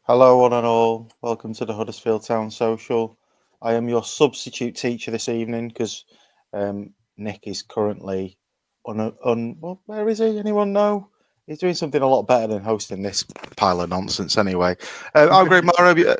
Hello, one and all. Welcome to the Huddersfield Town Social. I am your substitute teacher this evening because Nick is currently well, where is he? Anyone know? He's doing something a lot better than hosting this pile of nonsense anyway. I'm Greg Morrow.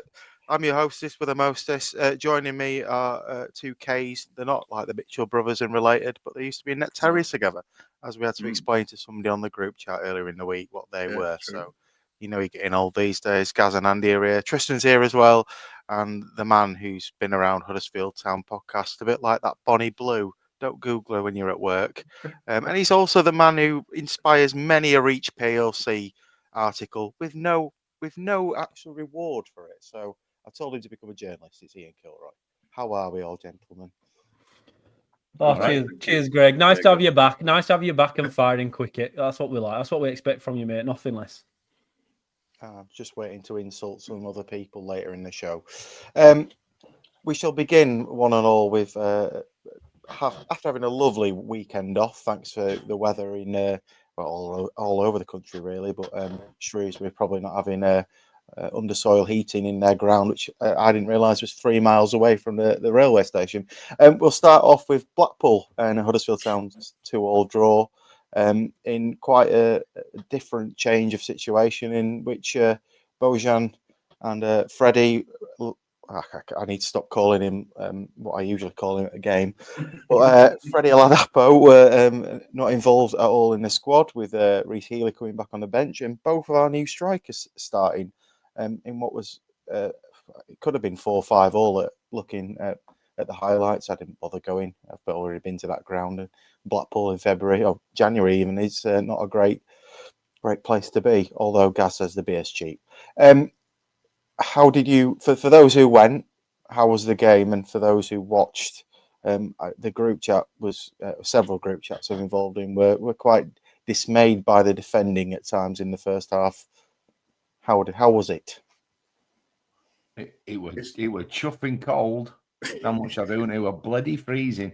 I'm your hostess with the mostess. Joining me are two Ks. They're not like the Mitchell brothers and related, but they used to be in Net Terriers together, as we had to explain to somebody on the group chat earlier in the week what they were. True. So, you're getting old these days. Gaz and Andy are here. Tristan's here as well. And the man who's been around Huddersfield Town podcast, a bit like that Bonnie Blue. Don't Google her when you're at work. And he's also the man who inspires many a Reach PLC article with no actual reward for it. So I told him to become a journalist. It's Ian Kilroy. How are we all, gentlemen? Oh, cheers, Greg. Nice to have you back. Nice to have you back and firing cricket. That's what we like. That's what we expect from you, mate. Nothing less. Just waiting to insult some other people later in the show. We shall begin one and all with after having a lovely weekend off, thanks for the weather in all over the country really, but Shrewsbury probably not having undersoil heating in their ground, which I didn't realise was 3 miles away from the railway station. We'll start off with Blackpool and Huddersfield Town 2-2 draw. In quite a different change of situation in which Bojan and Freddie, I need to stop calling him what I usually call him at a game, but Freddie Oladapo were not involved at all in the squad, with Michal Helik coming back on the bench, and both of our new strikers starting in what was, it could have been 4-5 all looking at the highlights. I didn't bother going. I've already been to that ground. And Blackpool in February or January even is not a great place to be, although Gas says the beer's cheap. How did you, for those who went, how was the game? And for those who watched, the group chat was, several group chats I'm involved in were quite dismayed by the defending at times in the first half. How was it? It was chuffing cold. How much I do, and it was bloody freezing.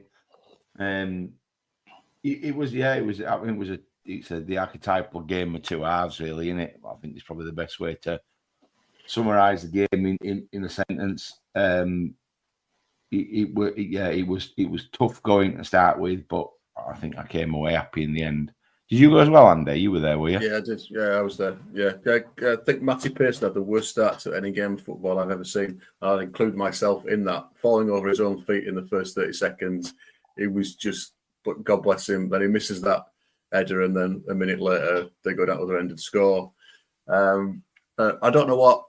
It was I think it's the archetypal game of two halves, really, isn't it? I think it's probably the best way to summarise the game in a sentence. It was tough going to start with, but I think I came away happy in the end. Did you go as well, Andy? You were there, were you? Yeah, I did. Yeah, I was there. Yeah, I think Matty Pearson had the worst start to any game of football I've ever seen. I'll include myself in that. Falling over his own feet in the first 30 seconds, it was just. But God bless him. Then he misses that header, and then a minute later they go down to the other end and score. I don't know what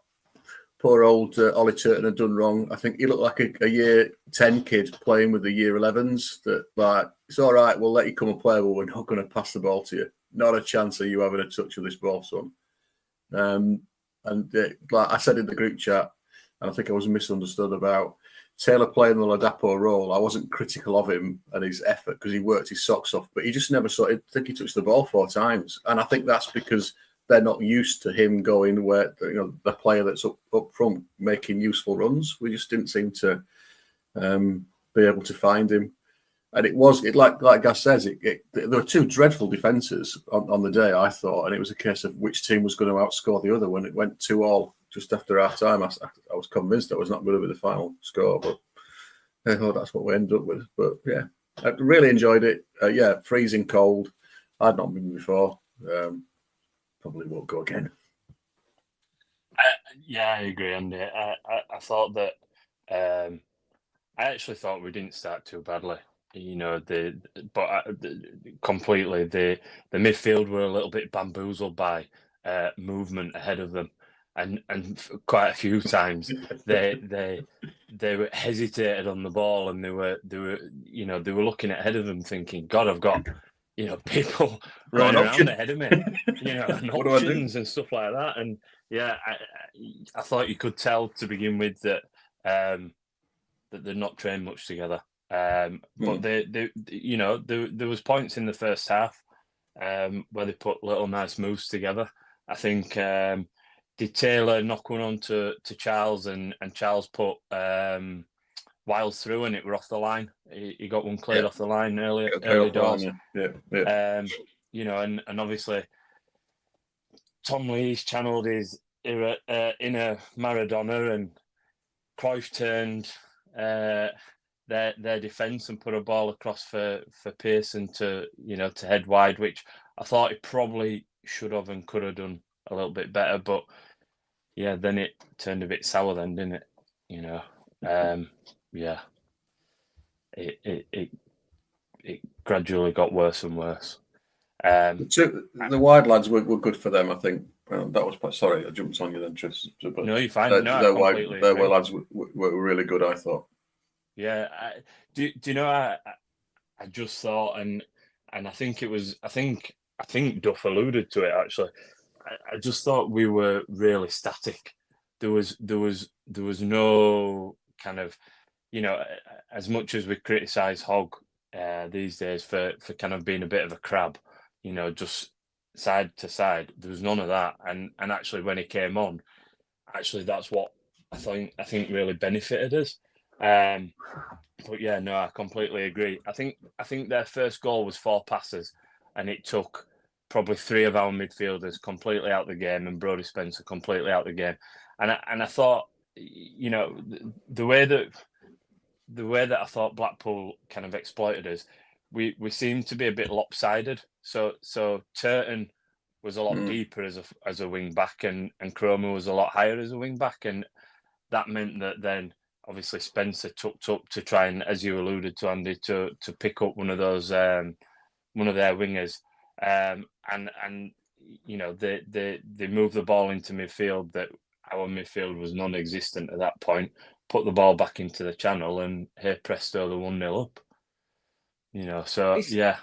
poor old Ollie Turton had done wrong. I think he looked like a year 10 kid playing with the year 11s. That like, it's all right, we'll let you come and play, but we're not going to pass the ball to you. Not a chance of you having a touch of this ball, son. Like I said in the group chat, and I think I was misunderstood about Taylor playing the Ladapo role. I wasn't critical of him and his effort because he worked his socks off, but he just never saw it. I think he touched the ball 4 times. And I think that's because they're not used to him going where, the player that's up front making useful runs. We just didn't seem to be able to find him. And like Gas says, there were 2 dreadful defences on the day, I thought, and it was a case of which team was going to outscore the other. When it went 2-2 just after half time, I was convinced that was not going to be the final score, but that's what we ended up with. But yeah, I really enjoyed it. Freezing cold. I'd not been before. Probably won't go again. I agree, Andy. I thought that I actually thought we didn't start too badly. Completely the midfield were a little bit bamboozled by movement ahead of them, and quite a few times they were hesitated on the ball, and they were looking ahead of them thinking, God, I've got people running around ahead of me, and options and stuff like that. And I thought you could tell to begin with that they're not trained much together. But there was points in the first half where they put little nice moves together. I think did Taylor knock one on to Charles, and Charles put Wild through, and it were off the line. He got one cleared off the line early doors. And obviously Tom Lee's channeled his era in a Maradona, and Cruyff turned their defence and put a ball across for Pearson to head wide, which I thought he probably should have and could have done a little bit better. But yeah, then it turned a bit sour then, didn't it? Yeah. It gradually got worse and worse. The wide lads were good for them, I think. That was sorry, I jumped on you then, Tris. No, you're fine. Their wide lads were really good, I thought. Yeah. Do you know? I just thought, and I think it was. I think Duff alluded to it actually. I just thought we were really static. There was no kind of, as much as we criticise Hogg these days for kind of being a bit of a crab, just side to side. There was none of that, and actually when he came on, actually that's what I think really benefited us. But yeah, no, I completely agree. I think their first goal was 4 passes, and it took probably 3 of our midfielders completely out the game, and Brodie Spencer completely out the game. And I thought, the way that I thought Blackpool kind of exploited us, we seemed to be a bit lopsided. So Turton was a lot deeper as a wing back, and Cromer was a lot higher as a wing back, and that meant that then obviously Spencer tucked up to try and, as you alluded to, Andy, to pick up one of those one of their wingers, and they moved the ball into midfield that our midfield was non-existent at that point. Put the ball back into the channel, and hey presto, the 1-0 up. Yeah.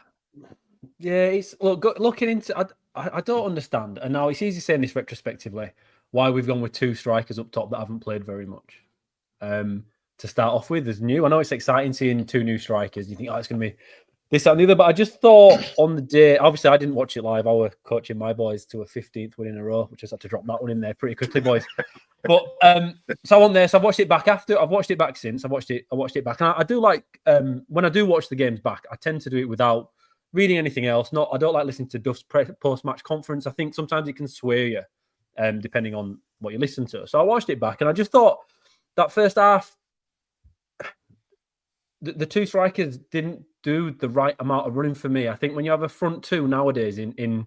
It's looking into. I don't understand, and now it's easy saying this retrospectively, why we've gone with 2 strikers up top that haven't played very much. To start off with, as new. I know it's exciting seeing 2 new strikers. You think, it's going to be this, that, and the other. But I just thought on the day, obviously I didn't watch it live. I was coaching my boys to a 15th win in a row, which I just had to drop that one in there pretty quickly, boys. But so I went there. So I've watched it back after. I've watched it back since. I watched it back, and I do like when I do watch the games back, I tend to do it without reading anything else. I don't like listening to Duff's post-match conference. I think sometimes it can sway you, depending on what you listen to. So I watched it back, and I just thought that first half, the 2 strikers didn't do the right amount of running for me. I think when you have a front 2 nowadays in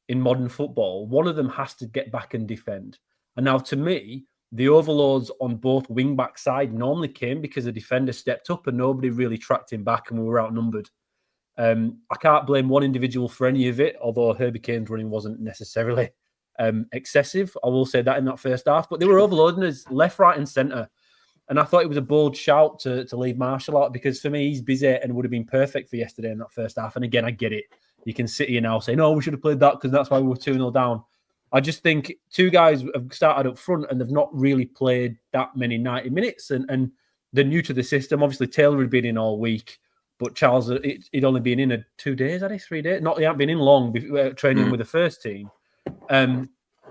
modern football, one of them has to get back and defend. And now, to me, the overloads on both wing-back side normally came because the defender stepped up and nobody really tracked him back, and we were outnumbered. I can't blame one individual for any of it, although Herbie Kane's running wasn't necessarily excessive. I will say that in that first half. But they were overloading us left, right and centre. And I thought it was a bold shout to leave Marshall out, because for me, he's busy and would have been perfect for yesterday in that first half. And again, I get it. You can sit here now saying, no, we should have played that because that's why we were 2-0 down. I just think 2 guys have started up front and they've not really played that many 90 minutes. And they're new to the system. Obviously, Taylor had been in all week, but Charles, he'd only been in 2 days, had he? 3 days? He hadn't been in long training with the first team.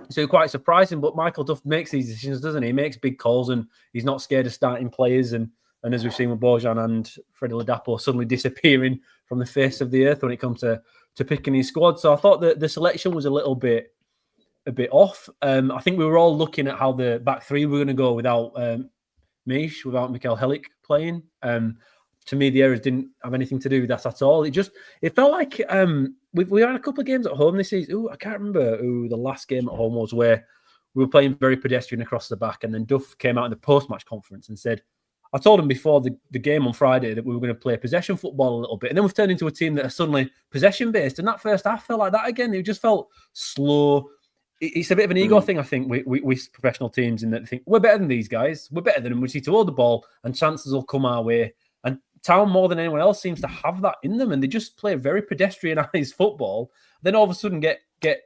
So quite surprising, but Michael Duff makes these decisions, doesn't he? He makes big calls, and he's not scared of starting players. And as we've seen with Bojan and Freddie Ladapo suddenly disappearing from the face of the earth when it comes to picking his squad. So I thought that the selection was a bit off. I think we were all looking at how the back 3 were going to go without without Michal Helik playing. To me, the errors didn't have anything to do with that at all. It felt like we had a couple of games at home this season. I can't remember who the last game at home was, where we were playing very pedestrian across the back, and then Duff came out in the post-match conference and said, I told him before the game on Friday that we were going to play possession football a little bit, and then we've turned into a team that are suddenly possession-based, and that first half felt like that again. It just felt slow. It's a bit of an ego thing, I think, with professional teams, in that they think, we're better than these guys, we're better than them, we just need to hold the ball, and chances will come our way. And Town, more than anyone else, seems to have that in them, and they just play very pedestrianised football. Then all of a sudden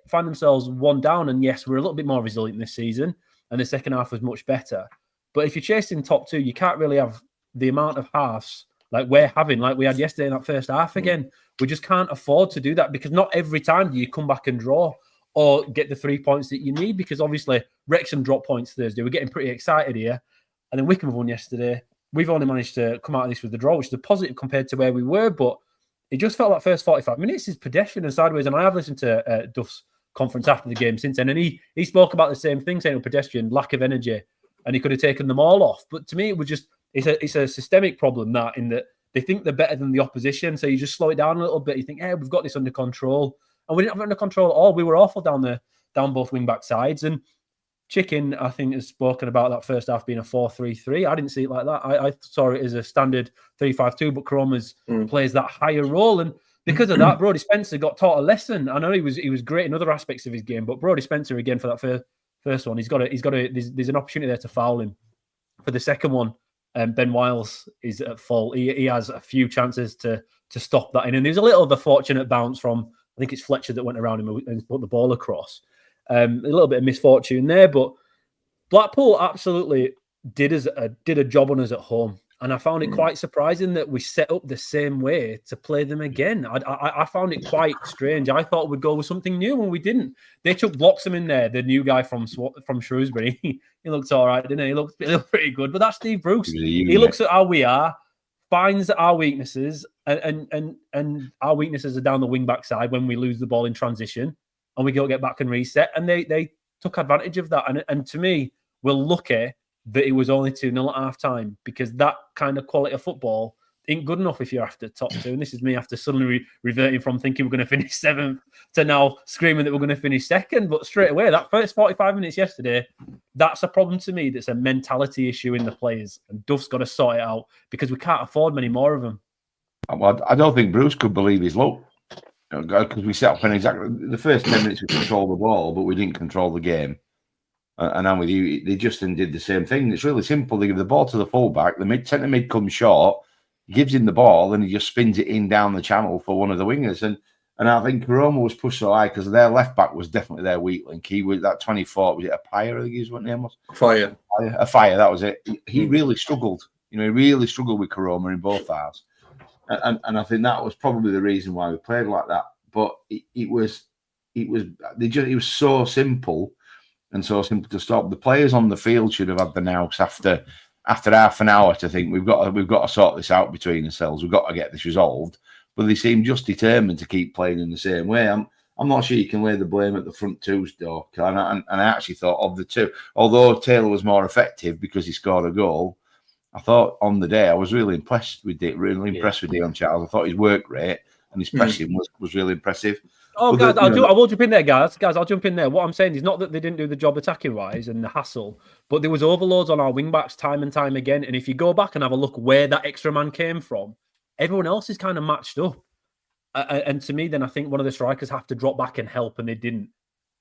find themselves 1 down, and yes, we're a little bit more resilient this season, and the second half was much better. But if you're chasing top 2, you can't really have the amount of halves like we had yesterday in that first half again. We just can't afford to do that, because not every time do you come back and draw or get the 3 points that you need, because obviously Wrexham dropped points Thursday. We're getting pretty excited here. And then Wycombe won yesterday. We've only managed to come out of this with the draw, which is a positive compared to where we were, but it just felt like first 45 minutes is pedestrian and sideways. And I have listened to Duff's conference after the game since then, and he spoke about the same thing, saying pedestrian lack of energy, and he could have taken them all off. But to me, it was just it's a systemic problem that in that they think they're better than the opposition, so you just slow it down a little bit. You think, hey, we've got this under control, and we didn't have it under control at all. We were awful down both wing back sides, and Chicken, I think, has spoken about that first half being a 4-3-3. I didn't see it like that. I saw it as a standard 3-5-2, but Karoma's plays that higher role, and because of that, Brodie Spencer got taught a lesson. I know he was great in other aspects of his game, but Brodie Spencer again for that first one, there's an opportunity there to foul him. For the second one, Ben Wiles is at fault. He has a few chances to stop that in, and there's a little of a fortunate bounce from, I think it's Fletcher that went around him and put the ball across. A little bit of misfortune there, but Blackpool absolutely did a job on us at home. And I found it quite surprising that we set up the same way to play them again. I found it quite strange. I thought we'd go with something new, and we didn't. They took Bloxham in there, the new guy from Shrewsbury. He looked all right, didn't he? He looked pretty good. But that's Steve Bruce. He looks at how we are, finds our weaknesses, and our weaknesses are down the wing-back side when we lose the ball in transition, and we go get back and reset. And they took advantage of that. And to me, we're lucky that it was only 2-0 at half-time, because that kind of quality of football ain't good enough if you're after top two. And this is me after suddenly reverting from thinking we're going to finish seventh to now screaming that we're going to finish second. But straight away, that first 45 minutes yesterday, that's a problem to me. That's a mentality issue in the players. And Duff's got to sort it out, because we can't afford many more of them. Well, I don't think Bruce could believe his luck, because we set up in exactly the first 10 minutes we controlled the ball, but we didn't control the game. And I'm with you, they just did the same thing. It's really simple. They give the ball to the fullback, the centre mid comes short, he gives him the ball, and he just spins it in down the channel for one of the wingers. And I think Karoma was pushed so high because their left back was definitely their weak link. He was that 24, was it a Fire? I think his name was Fire. A Fire, that was it. He really struggled. He really struggled with Karoma in both halves. And I think that was probably the reason why we played like that. But it was so simple. And so simple to stop. The players on the field should have had the nous after half an hour to think we've got to sort this out between ourselves. We've got to get this resolved. But they seem just determined to keep playing in the same way. I'm not sure you can lay the blame at the front two's door. And I actually thought of the two, although Taylor was more effective because he scored a goal. I thought on the day I was really impressed with it. Really impressed with Dion Charles. I thought his work rate and his pressing was really impressive. Oh, guys, I will jump in there, guys. I'll jump in there. What I'm saying is not that they didn't do the job attacking-wise and the hassle, but there was overloads on our wing-backs time and time again. And if you go back and have a look where that extra man came from, everyone else is kind of matched up. And to me, then I think one of the strikers have to drop back and help, and they didn't.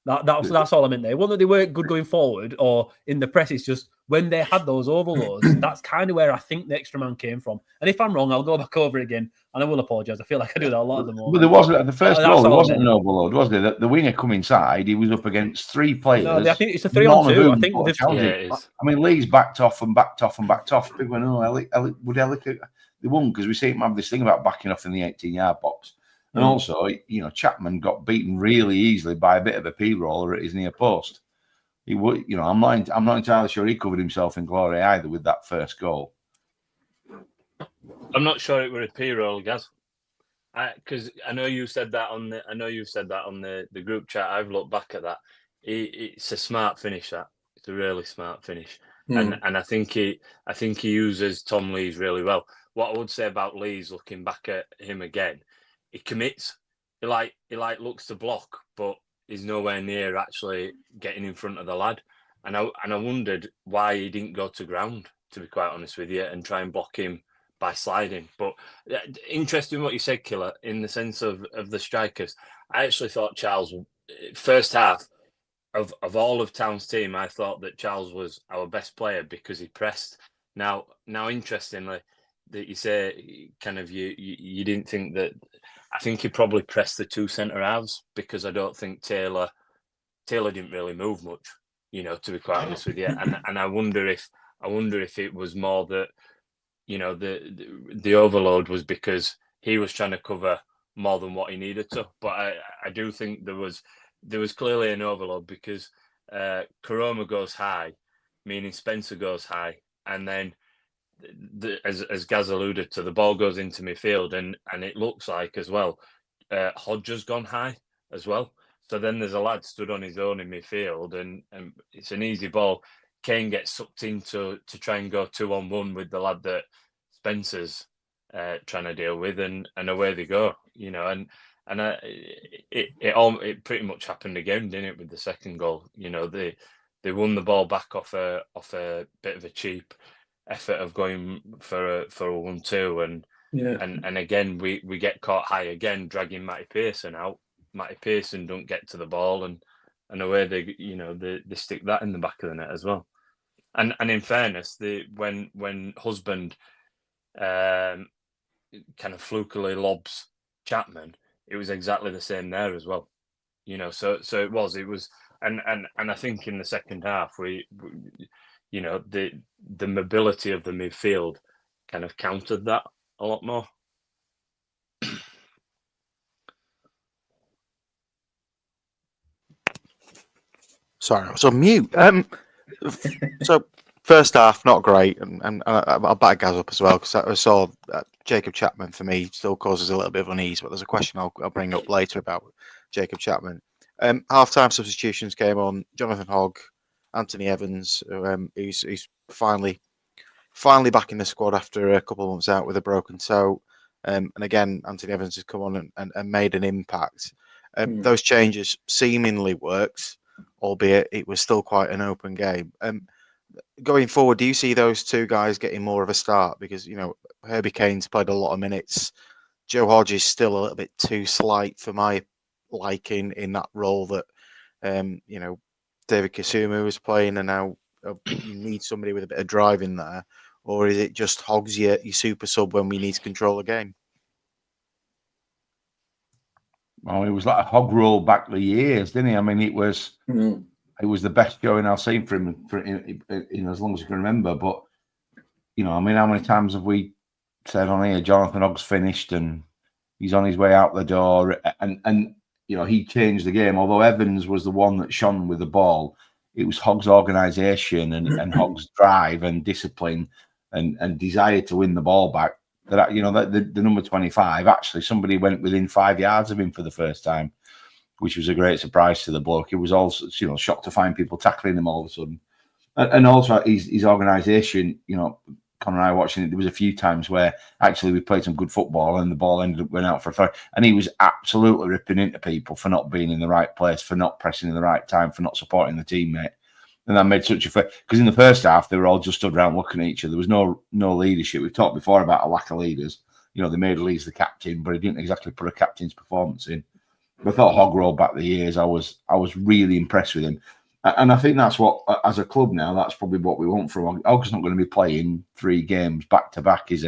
That's all I meant there. It wasn't that they weren't good going forward or in the press. It's just when they had those overloads, that's kind of where I think the extra man came from. And if I'm wrong, I'll go back over it again, and I will apologise. I feel like I do that a lot at the moment. But there wasn't at the first goal. There wasn't an overload, was there? The winger come inside. He was up against three players. No, I think it's a 3-on-2. I think it is. I mean, Lee's backed off. People went, "Oh, Helik, would Helik?" They won't, because we see him have this thing about backing off in the 18-yard box. And also, Chapman got beaten really easily by a bit of a P-roller at his near post. He would, I'm not entirely sure he covered himself in glory either with that first goal. I'm not sure it were a P-roll, Gaz. Because I know you said that on the group chat. I've looked back at that. It's a smart finish. That it's a really smart finish, and I think he uses Tom Lees really well. What I would say about Lees, looking back at him again, he commits. He looks to block, but he's nowhere near actually getting in front of the lad. And I wondered why he didn't go to ground, to be quite honest with you, and try and block him by sliding. But interesting what you said, Killer, in the sense of the strikers. I actually thought Charles, first half of all of Town's team, I thought that Charles was our best player because he pressed. Now interestingly, that you say kind of you didn't think that. I think he probably pressed the two centre halves, because I don't think Taylor didn't really move much, to be quite honest with you. And I wonder if it was more that, the overload was because he was trying to cover more than what he needed to. But I do think there was clearly an overload, because Karoma goes high, meaning Spencer goes high, and then as Gaz alluded to, the ball goes into midfield, and it looks like as well Hodge has gone high as well. So then there's a lad stood on his own in midfield, and it's an easy ball. Kane gets sucked into to try and go 2-on-1 with the lad that Spencer's trying to deal with, and away they go. And it pretty much happened again, didn't it, with the second goal? They won the ball back off a bit of a cheap effort of going for a 1-2, and again we get caught high again, dragging Matty Pearson out. Matty Pearson don't get to the ball, and away they stick that in the back of the net as well. And in fairness, when Husband kind of flukily lobs Chapman, it was exactly the same there as well. So it was, and I think in the second half we the mobility of the midfield kind of countered that a lot more. Sorry, I was on mute. So first half, not great, and I'll back Gaz up as well, because I saw Jacob Chapman for me still causes a little bit of unease, but there's a question I'll bring up later about Jacob Chapman. Half-time substitutions came on. Jonathan Hogg, Anthony Evans, who's finally back in the squad after a couple of months out with a broken toe. And again, Anthony Evans has come on and made an impact. Those changes seemingly worked, albeit it was still quite an open game. Going forward, do you see those two guys getting more of a start? Because, Herbie Kane's played a lot of minutes. Joe Hodge is still a little bit too slight for my liking in that role that, David Kasumu was playing, and now you need somebody with a bit of drive in there. Or is it just Hogg's your super sub when we need to control the game? Well, it was like a Hogg roll back the years, didn't he? I mean, it was the best showing I've seen for him in as long as I can remember. But how many times have we said on here, Jonathan Hogg's finished and he's on his way out the door, and he changed the game. Although Evans was the one that shone with the ball, it was Hogg's organisation and Hogg's drive and discipline and desire to win the ball back. That the number 25, actually somebody went within 5 yards of him for the first time, which was a great surprise to the bloke. He was also shocked to find people tackling him all of a sudden, and also his organisation. Conor and I watching it, there was a few times where actually we played some good football and the ball ended up going out for a throw, and he was absolutely ripping into people for not being in the right place, for not pressing in the right time, for not supporting the teammate. And that made such a because in the first half they were all just stood around looking at each other. There was no leadership. We've talked before about a lack of leaders. They made Lee's the captain, but he didn't exactly put a captain's performance in. But I thought Hogg rolled back the years. I was really impressed with him, and I think that's what, as a club now, that's probably what we want from Hogg. Hogg's not going to be playing 3 games back to back. He's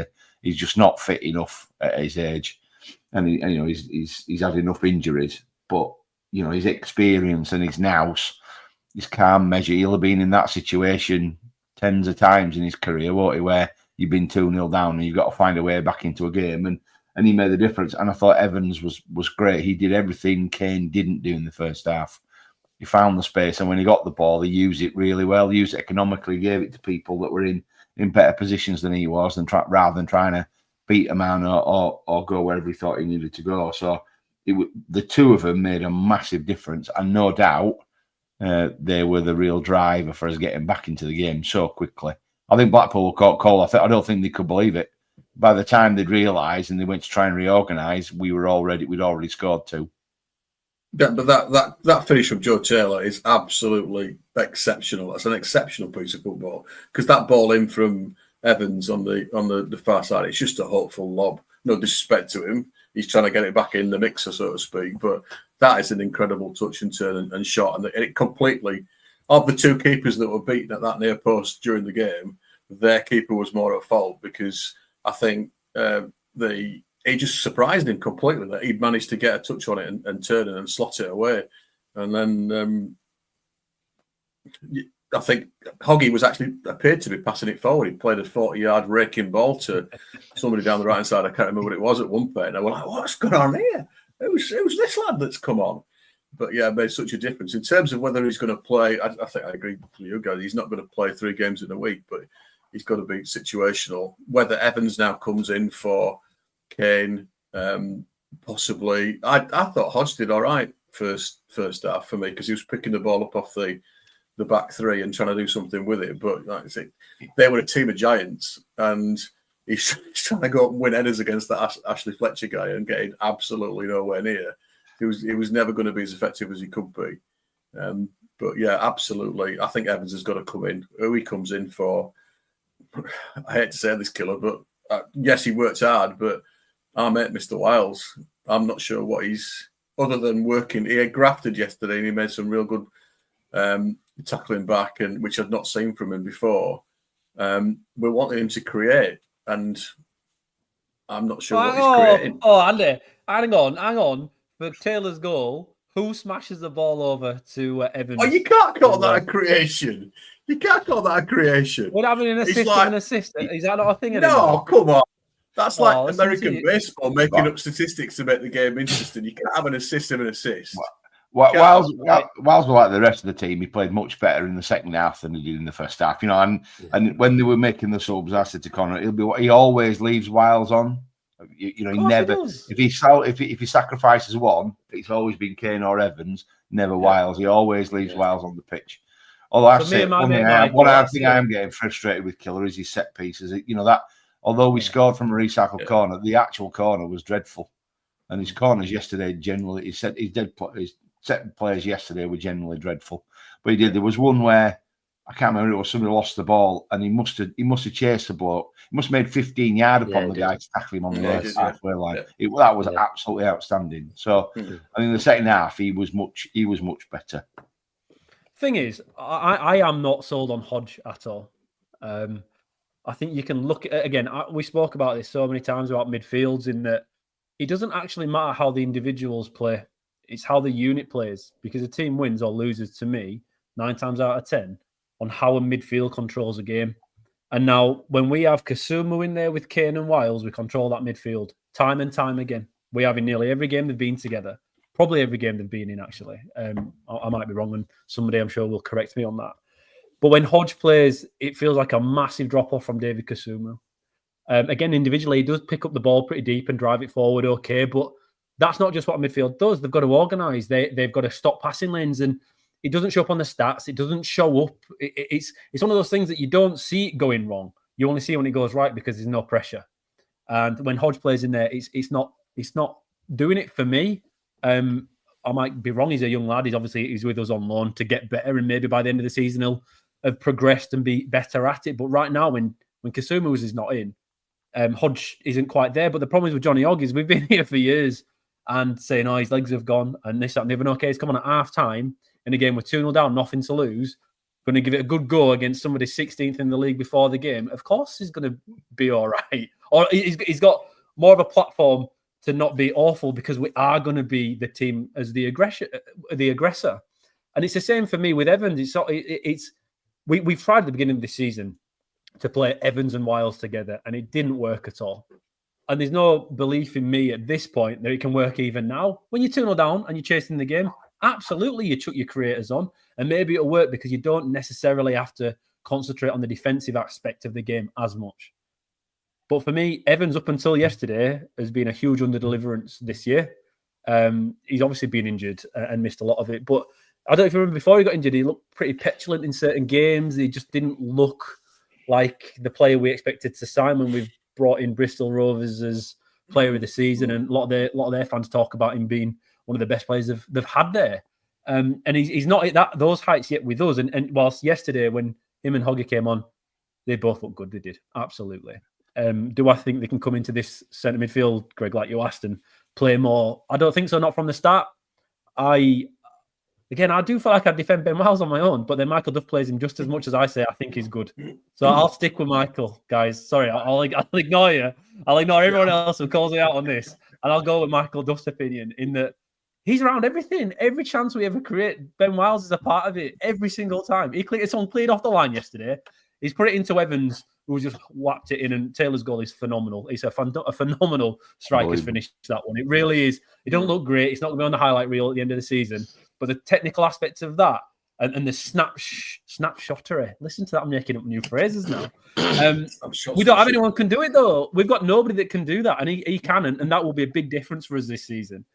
just not fit enough at his age, and he's had enough injuries. But his experience and his nous. His calm measure, he'll have been in that situation tens of times in his career, won't he, where you've been 2-0 down and you've got to find a way back into a game, and he made the difference. And I thought Evans was great. He did everything Kane didn't do in the first half. He found the space, and when he got the ball, he used it really well, used it economically, gave it to people that were in better positions than he was, rather than trying to beat a man or go wherever he thought he needed to go. So the two of them made a massive difference, and no doubt they were the real driver for us getting back into the game so quickly. I think Blackpool caught cold. I don't think they could believe it. By the time they'd realised and they went to try and reorganise, we'd already scored 2. Yeah, but that finish from Joe Taylor is absolutely exceptional. That's an exceptional piece of football, because that ball in from Evans on the far side, it's just a hopeful lob. No disrespect to him, he's trying to get it back in the mixer, so to speak. But that is an incredible touch and turn and shot, and it completely, of the 2 keepers that were beaten at that near post during the game, their keeper was more at fault, because I think it just surprised him completely that he'd managed to get a touch on it and turn it and slot it away. And then I think Hoggy appeared to be passing it forward. He played a 40-yard raking ball to somebody down the right side. I can't remember what it was at one point. And I was like, what's going on here? It was this lad that's come on. But yeah, it made such a difference. In terms of whether he's going to play, I think I agree with you guys. He's not going to play 3 games in a week, but he's got to be situational. Whether Evans now comes in for Kane, possibly. I thought Hodge did all right first half for me because he was picking the ball up off the back three and trying to do something with it. But like I say, they were a team of giants, and he's trying to go up and win headers against that Ashley Fletcher guy and getting absolutely nowhere near. He was never going to be as effective as he could be. But yeah, absolutely. I think Evans has got to come in. Who he comes in for, I hate to say this, Killer, but yes, he worked hard, but our mate, Mr. Wiles, I'm not sure what he's, other than working. He had grafted yesterday and he made some real good tackling back, and which I'd not seen from him before. We're wanting him to create, and I'm not sure what he's creating. Oh, Andy, hang on. For Taylor's goal, who smashes the ball over to Evans? Oh, you can't call that a creation. You can't call that a creation. What, having an assist like, with an assist? Is that not a thing anymore? No, come on. That's like listen American baseball, making up statistics to make the game interesting. You can't have an assist of an assist. Whilst like the rest of the team, he played much better in the second half than he did in the first half. You know, and when they were making the subs, I said to Connor, he always leaves Wiles on. You know, he never. If he sacrifices one, it's always been Kane or Evans, never Wiles. He always leaves Wiles on the pitch. Although I say one thing I am getting frustrated with Killer is his set pieces. You know that although we scored from a recycled corner, the actual corner was dreadful, and his corners yesterday generally his set plays yesterday were generally dreadful. But he did. There was one where I can't remember. It was somebody lost the ball, and he must have chased the bloke. He must have made 15 yards upon the guy to tackle him on the halfway line. That was absolutely outstanding. So I mean, the second half he was much better. Thing is, I am not sold on Hodge at all. I think you can look at again. We spoke about this so many times about midfields in that it doesn't actually matter how the individuals play. It's how the unit plays, because a team wins or loses to me 9 times out of 10 on how a midfield controls a game. And now when we have Kasumu in there with Kane and Wiles, we control that midfield time and time again. We have in nearly every game they've been together. Probably every game they've been in, actually. I might be wrong, and somebody I'm sure will correct me on that. But when Hodge plays, it feels like a massive drop-off from David Kasumu. Again, individually, he does pick up the ball pretty deep and drive it forward okay, but that's not just what a midfield does. They've got to organise. They've got to stop passing lanes, and it doesn't show up on the stats. It doesn't show up. It's one of those things that you don't see it going wrong. You only see it when it goes right because there's no pressure. And when Hodge plays in there, it's not doing it for me. I might be wrong. He's a young lad. He's with us on loan to get better, and maybe by the end of the season he'll have progressed and be better at it. But right now, when Kasumu is not in, Hodge isn't quite there. But the problem is with Johnny Ogg is we've been here for years and saying, his legs have gone and this, that, and the other. Okay, he's come on at half time in a game with 2-0 down, nothing to lose. Going to give it a good go against somebody 16th in the league before the game. Of course, he's going to be all right. Or he's got more of a platform to not be awful because we are going to be the team as the aggressor. And it's the same for me with Evans. We've tried at the beginning of this season to play Evans and Wiles together, and it didn't work at all. And there's no belief in me at this point that it can work even now. When you're 2-0 down and you're chasing the game, absolutely you chuck your creators on, and maybe it'll work because you don't necessarily have to concentrate on the defensive aspect of the game as much. But for me, Evans up until yesterday has been a huge underdeliverance this year. He's obviously been injured and missed a lot of it. But I don't know if you remember before he got injured, he looked pretty petulant in certain games. He just didn't look like the player we expected to sign when we've brought in Bristol Rovers as player of the season, and a lot of their fans talk about him being one of the best players they've had there. And he's not at those heights yet with us. And whilst yesterday when him and Hoggy came on, they both looked good. They did, absolutely. Do I think they can come into this centre midfield, Greg, like you asked, and play more? I don't think so, not from the start. I do feel like I defend Ben Wiles on my own, but then Michael Duff plays him just as much as I say I think he's good. So I'll stick with Michael, guys. Sorry, I'll ignore you. I'll ignore everyone else who calls me out on this, and I'll go with Michael Duff's opinion in that he's around everything. Every chance we ever create, Ben Wiles is a part of it every single time. Someone cleared off the line yesterday. He's put it into Evans, who just whacked it in, and Taylor's goal is phenomenal. It's a phenomenal striker's finish, that one. It really is. It don't look great. It's not going to be on the highlight reel at the end of the season. But the technical aspects of that and the snapshottery. Listen to that. I'm making up new phrases now. We don't have anyone who can do it, though. We've got nobody that can do that, and he can, and that will be a big difference for us this season.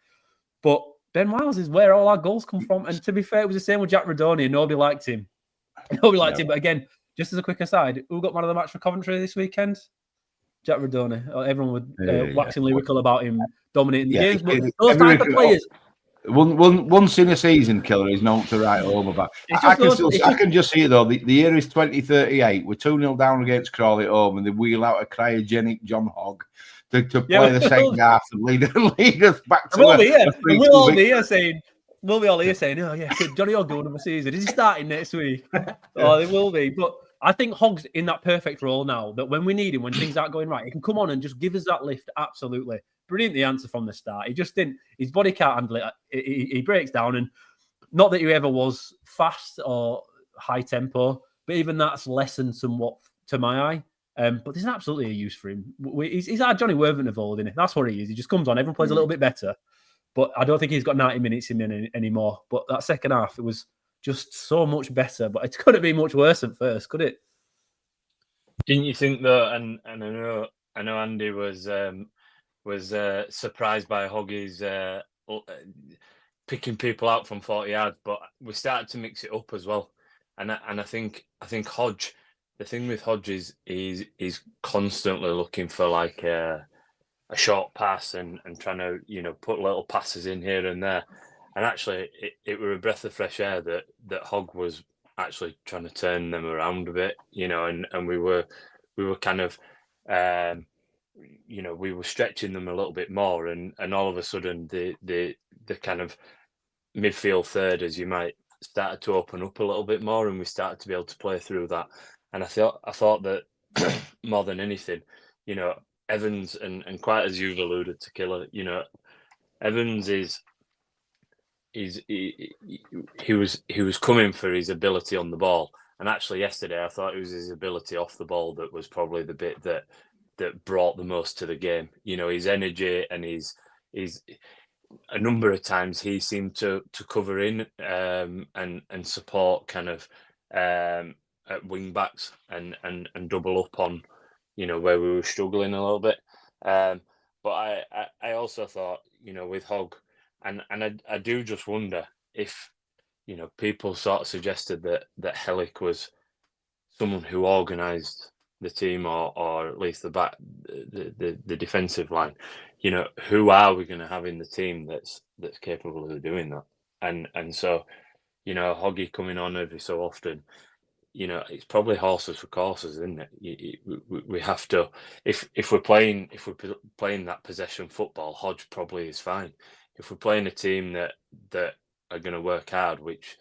But Ben Wiles is where all our goals come from. And to be fair, it was the same with Jack Radoni, and nobody liked him. Nobody liked him. But again, just as a quick aside, who got man of the match for Coventry this weekend? Jack Radoni. Everyone would waxing lyrical about him dominating the games. But those type of players. Once in a season killer is known to write home about. I can just see it though. The year is 2038. We're 2-0 down against Crawley at home, and they wheel out a cryogenic John Hogg to play the second half and lead us back to. We'll all be here saying, oh yeah, Johnny Hogg won of the season. Is he starting next week? Oh, they will be. But I think Hogg's in that perfect role now. That when we need him, when things aren't going right, he can come on and just give us that lift. Absolutely. Brilliant the answer from the start. He just didn't, his body can't handle it. He breaks down, and not that he ever was fast or high tempo, but even that's lessened somewhat to my eye. But there's absolutely a use for him. He's our Johnny Worthington of old, isn't he? That's what he is. He just comes on, everyone plays a little bit better. But I don't think he's got 90 minutes in him anymore. But that second half, it was just so much better. But it couldn't be much worse at first, could it? Didn't you think though? And I know Andy was surprised by Hoggy's picking people out from 40 yards, but we started to mix it up as well. And I think Hodge, the thing with Hodge is he's constantly looking for like a short pass and trying to, you know, put little passes in here and there. And actually, it were a breath of fresh air that Hogg was actually trying to turn them around a bit, you know, and we were kind of, you know, we were stretching them a little bit more, and all of a sudden the kind of midfield third, as you might, started to open up a little bit more, and we started to be able to play through that. And I thought that more than anything, you know, Evans and quite as you've alluded to, Killer, you know, Evans he was coming for his ability on the ball, and actually yesterday I thought it was his ability off the ball that was probably the bit that brought the most to the game. You know, his energy and his a number of times he seemed to cover in and support kind of at wing backs and double up on, you know, where we were struggling a little bit. But I also thought, you know, with Hogg, and I do just wonder if, you know, people sort of suggested that Helik was someone who organised the team or at least the defensive line. You know, who are we going to have in the team that's capable of doing that? And so, you know, Hoggy coming on every so often, you know, it's probably horses for courses, isn't it? We have to, if we're playing that possession football, Hodge probably is fine. If we're playing a team that are going to work hard, which,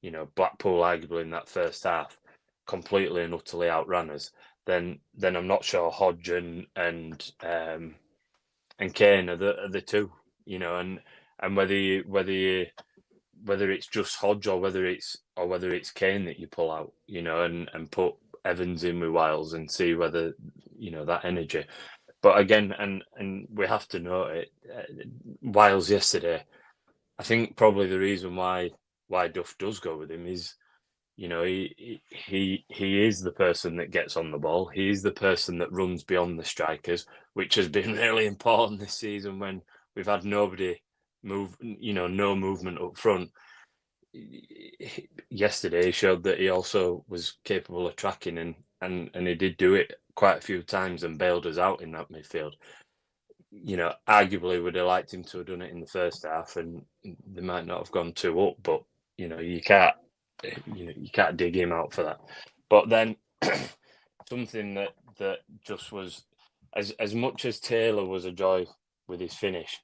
you know, Blackpool arguably in that first half completely and utterly outran us, then I'm not sure Hodge and Kane are the two, you know, and whether it's just Hodge or whether it's Kane that you pull out, you know, and put Evans in with Wiles and see whether, you know, that energy. But again, and we have to note it, Wiles yesterday, I think probably the reason why Duff does go with him is, you know, he is the person that gets on the ball. He is the person that runs beyond the strikers, which has been really important this season when we've had nobody move, you know, no movement up front. Yesterday he showed that he also was capable of tracking, and he did do it quite a few times and bailed us out in that midfield. You know, arguably would have liked him to have done it in the first half, and they might not have gone 2 up, but you know, you can't dig him out for that. But then something that just was, as much as Taylor was a joy with his finish,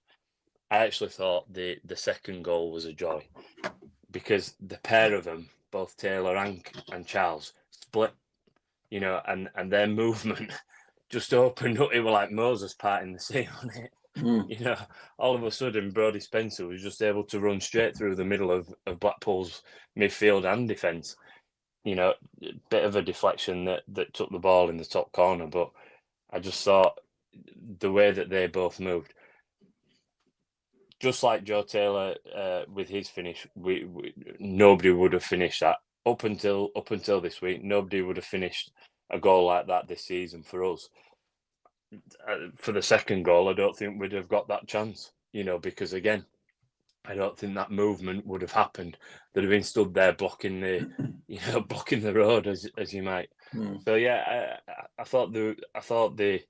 I actually thought the second goal was a joy, because the pair of them, both Taylor and Charles, split, you know, and their movement just opened up. It was like Moses parting the sea on it. You know, all of a sudden, Brodie Spencer was just able to run straight through the middle of Blackpool's midfield and defence. You know, a bit of a deflection that took the ball in the top corner, but I just thought the way that they both moved, just like Joe Taylor with his finish, we nobody would have finished that up until this week. Nobody would have finished a goal like that this season for us. For the second goal, I don't think we'd have got that chance, you know, because again, I don't think that movement would have happened. They'd have been stood there blocking the, blocking the road as you might. So yeah, I thought the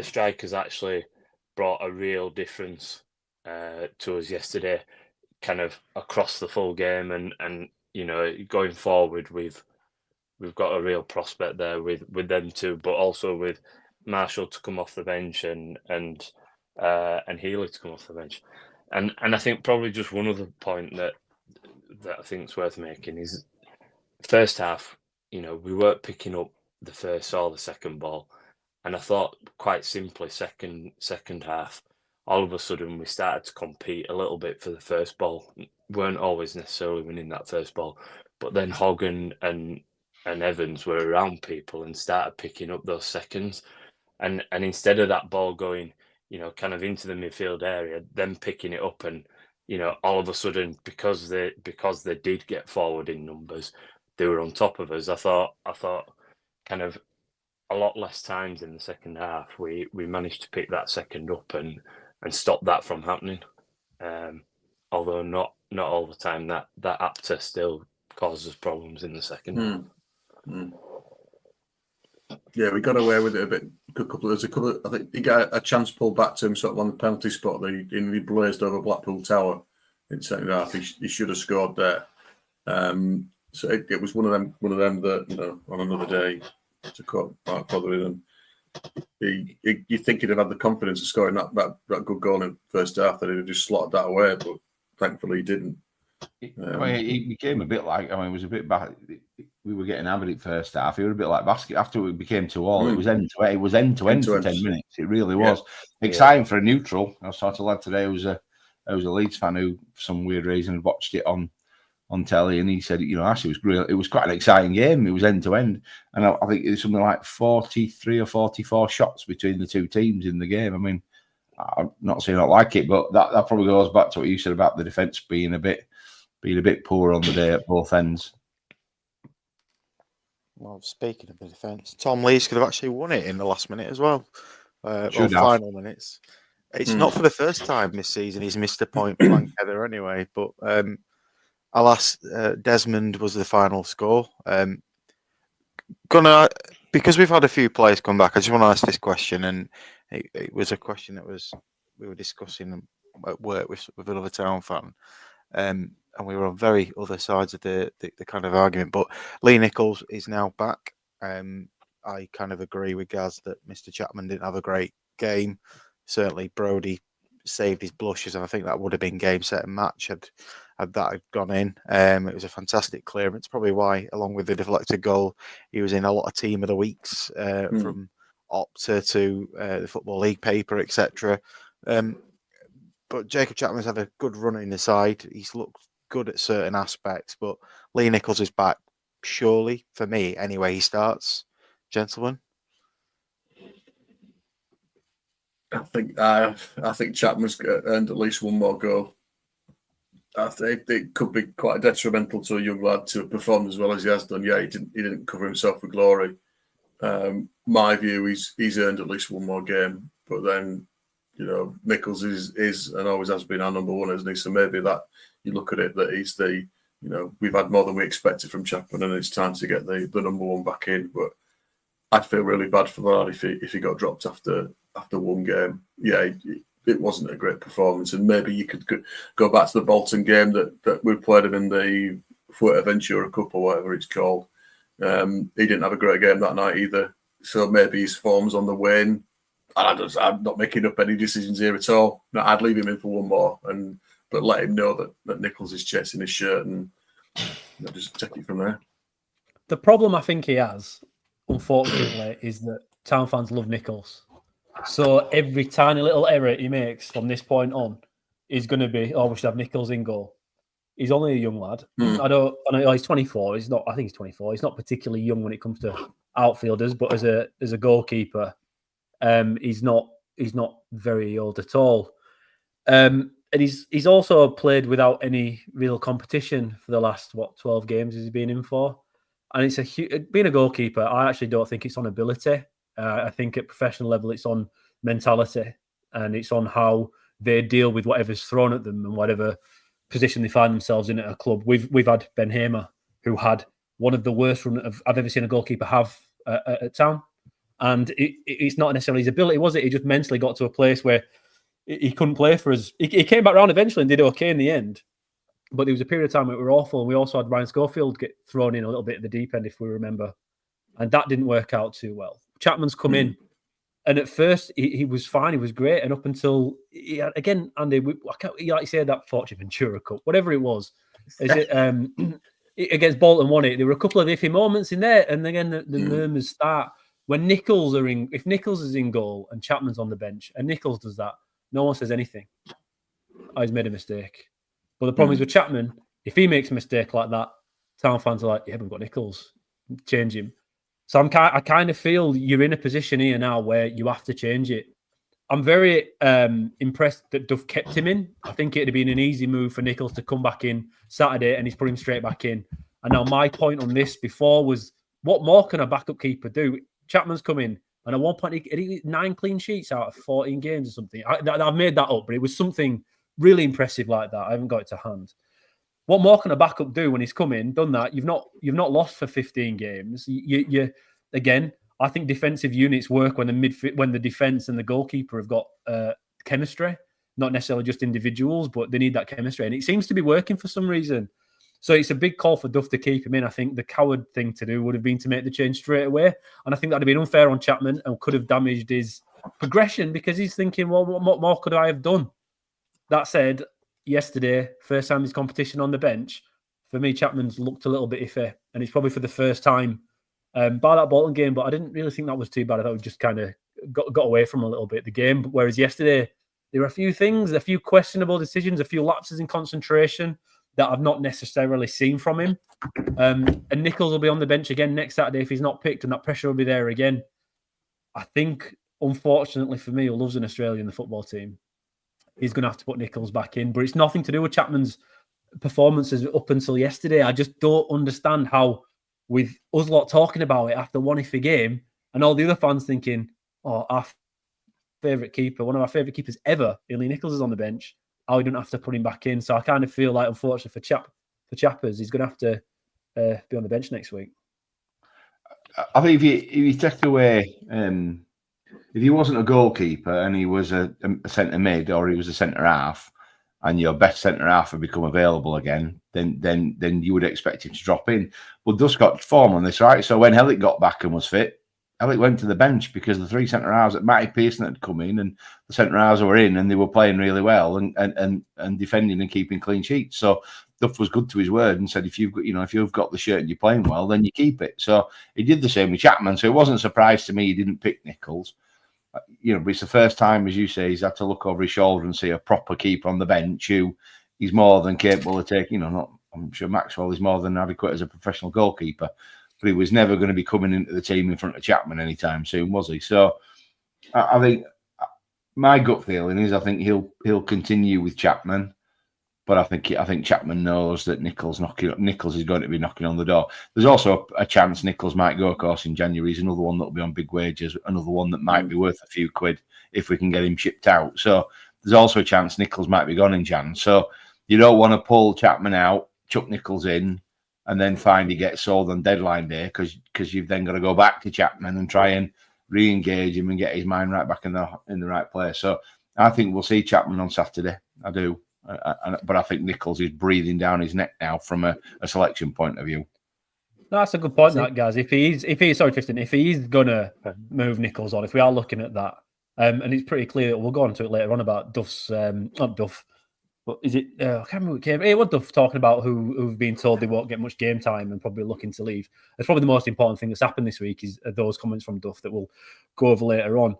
strikers actually brought a real difference to us yesterday, kind of across the full game, and going forward we've got a real prospect there with them too, but also with Marshall to come off the bench and Healy to come off the bench. And I think probably just one other point that I think is worth making is first half, we weren't picking up the first or the second ball. And I thought quite simply second half, all of a sudden we started to compete a little bit for the first ball. Weren't always necessarily winning that first ball. But then Hogg and Evans were around people and started picking up those seconds. And instead of that ball going, kind of into the midfield area, them picking it up and, all of a sudden, because they did get forward in numbers, they were on top of us. I thought kind of a lot less times in the second half, we managed to pick that second up and stop that from happening. Although not all the time, that APTA still causes problems in the second half. Yeah, we got away with it a bit. There's a couple. I think he got a chance pulled back to him sort of on the penalty spot. He blazed over Blackpool Tower in second half. He should have scored there. So it was one of them that on another day, to quote Mark Fotheringham, you think he'd have had the confidence of scoring that good goal in the first half, that he'd have just slotted that away, but thankfully he didn't. He became a bit like, it was a bit bad. We were getting hammered at first half. It was a bit like basket. After it became 2-2, it was end to end. It was end to end for 10 minutes. It really was exciting for a neutral. I was talking to a lad today who was a Leeds fan who, for some weird reason, had watched it on telly, and he said, actually, it was quite an exciting game. It was end to end, and I think it was something like 43 or 44 shots between the two teams in the game. I mean, I'm not saying I like it, but that probably goes back to what you said about the defence being a bit poor on the day at both ends. Well, speaking of the defence, Tom Lees could have actually won it in the last minute as well. Final minutes. It's not for the first time this season he's missed a point blank header anyway, but alas, Desmond was the final score. Because we've had a few players come back, I just want to ask this question, and it was a question that we were discussing at work with another Town fan, and we were on very other sides of the kind of argument. But Lee Nichols is now back. I kind of agree with Gaz that Mr. Chapman didn't have a great game. Certainly, Brodie saved his blushes, and I think that would have been game, set, and match had that gone in. It was a fantastic clearance, probably why, along with the deflected goal, he was in a lot of team of the weeks from Opta to the Football League paper, etc. But Jacob Chapman's had a good run in the side. He's looked good at certain aspects, but Lee Nichols is back. Surely, for me, anyway, he starts. Gentlemen? I think Chapman's earned at least one more goal. I think it could be quite detrimental to a young lad to have performed as well as he has done. Yeah, he didn't cover himself with glory. My view, he's earned at least one more game. But then, Nichols is and always has been our number one, isn't he? So maybe that you look at it that he's the, we've had more than we expected from Chapman, and it's time to get the number one back in. But I'd feel really bad for the lad if he got dropped after one game. Yeah, it wasn't a great performance, and maybe you could go back to the Bolton game that we played him in the Fuerteventura Cup or whatever it's called. He didn't have a great game that night either, so maybe his form's on the wane. I'm not making up any decisions here at all. No, I'd leave him in for one more, but let him know that Nichols is chasing his shirt, and just take it from there. The problem I think he has, unfortunately, is that Town fans love Nichols. So every tiny little error he makes from this point on is going to be, we should have Nichols in goal. He's only a young lad. I know he's 24. He's not. I think he's 24. He's not particularly young when it comes to outfielders, but as a goalkeeper, he's not very old at all. And he's also played without any real competition for the last 12 games he's been in for. And being a goalkeeper, I actually don't think it's on ability. I think at professional level, it's on mentality, and it's on how they deal with whatever's thrown at them and whatever position they find themselves in at a club. We've had Ben Hamer, who had one of the worst run I've ever seen a goalkeeper have at Town. And it's not necessarily his ability, was it? He just mentally got to a place where he couldn't play for us. He came back round eventually and did okay in the end. But there was a period of time where we were awful. And we also had Ryan Schofield get thrown in a little bit at the deep end, if we remember. And that didn't work out too well. Chapman's come in. And at first, he was fine. He was great. And up until, again, Andy, like you say, that Fortune Ventura Cup, whatever it was. Is it against Bolton won it? There were a couple of iffy moments in there. And again, the murmurs start. When if Nichols is in goal and Chapman's on the bench, and Nichols does that, no one says anything. Oh, he's made a mistake. But the problem is with Chapman, if he makes a mistake like that, Town fans are like, yeah, we've got Nichols. Change him. So I kind of feel you're in a position here now where you have to change it. I'm very impressed that Duff kept him in. I think it'd have been an easy move for Nichols to come back in Saturday, and he's put him straight back in. And now my point on this before was, what more can a backup keeper do? Chapman's come in, and at one point he 9 clean sheets out of 14 games or something. I've made that up, but it was something really impressive like that. I haven't got it to hand. What more can a backup do when he's come in, done that? You've not lost for 15 games. You again, I think defensive units work when the defense and the goalkeeper have got chemistry, not necessarily just individuals, but they need that chemistry, and it seems to be working for some reason. So it's a big call for Duff to keep him in. I think the coward thing to do would have been to make the change straight away. And I think that would have been unfair on Chapman and could have damaged his progression, because he's thinking, well, what more could I have done? That said, yesterday, first time his competition on the bench, for me, Chapman's looked a little bit iffy. And it's probably for the first time by that Bolton game, but I didn't really think that was too bad. I thought we just kind of got away from a little bit the game. Whereas yesterday, there were a few things, a few questionable decisions, a few lapses in concentration that I've not necessarily seen from him. And Nichols will be on the bench again next Saturday if he's not picked, and that pressure will be there again. I think, unfortunately for me, who loves an Australian, the football team, he's going to have to put Nichols back in. But it's nothing to do with Chapman's performances up until yesterday. I just don't understand how, with us lot talking about it after one iffy game, and all the other fans thinking, oh, our favourite keeper, one of our favourite keepers ever, Ilya Nichols, is on the bench. We don't have to put him back in. So I kind of feel like, unfortunately for Chappers, he's going to have to be on the bench next week. I think if you take away, if he wasn't a goalkeeper and he was a centre mid, or he was a centre half, and your best centre half had become available again, then you would expect him to drop in. Well, Duff's got form on this, right? So when Helik got back and was fit, Helik went to the bench because the 3 centre halves, Matty Pearson had come in, and the centre halves were in, and they were playing really well and defending and keeping clean sheets. So Duff was good to his word and said, if you've got the shirt and you're playing well, then you keep it. So he did the same with Chapman. So it wasn't a surprise to me he didn't pick Nichols. But it's the first time, as you say, he's had to look over his shoulder and see a proper keeper on the bench who he's more than capable of taking. I'm sure Maxwell is more than adequate as a professional goalkeeper, but he was never going to be coming into the team in front of Chapman anytime soon, was he? So I think my gut feeling is I think he'll continue with Chapman, but I think Chapman knows that Nichols is going to be knocking on the door. There's also a chance Nichols might go, of course, in January. He's another one that'll be on big wages, another one that might be worth a few quid if we can get him shipped out. So there's also a chance Nichols might be gone in Jan. So you don't want to pull Chapman out, chuck Nichols in, and then find he gets sold on deadline day, because you've then got to go back to Chapman and try and re-engage him and get his mind right back in the right place. So I think we'll see Chapman on Saturday. I do. But I think Nichols is breathing down his neck now from a selection point of view. No, that's a good point, that, guys. If he is going to move Nichols on, if we are looking at that, and it's pretty clear, we'll go on to it later on about Duff's, not Duff, but is it, I can't remember what came. It was Duff talking about who've been told they won't get much game time and probably looking to leave. That's probably the most important thing that's happened this week, is those comments from Duff that we'll go over later on.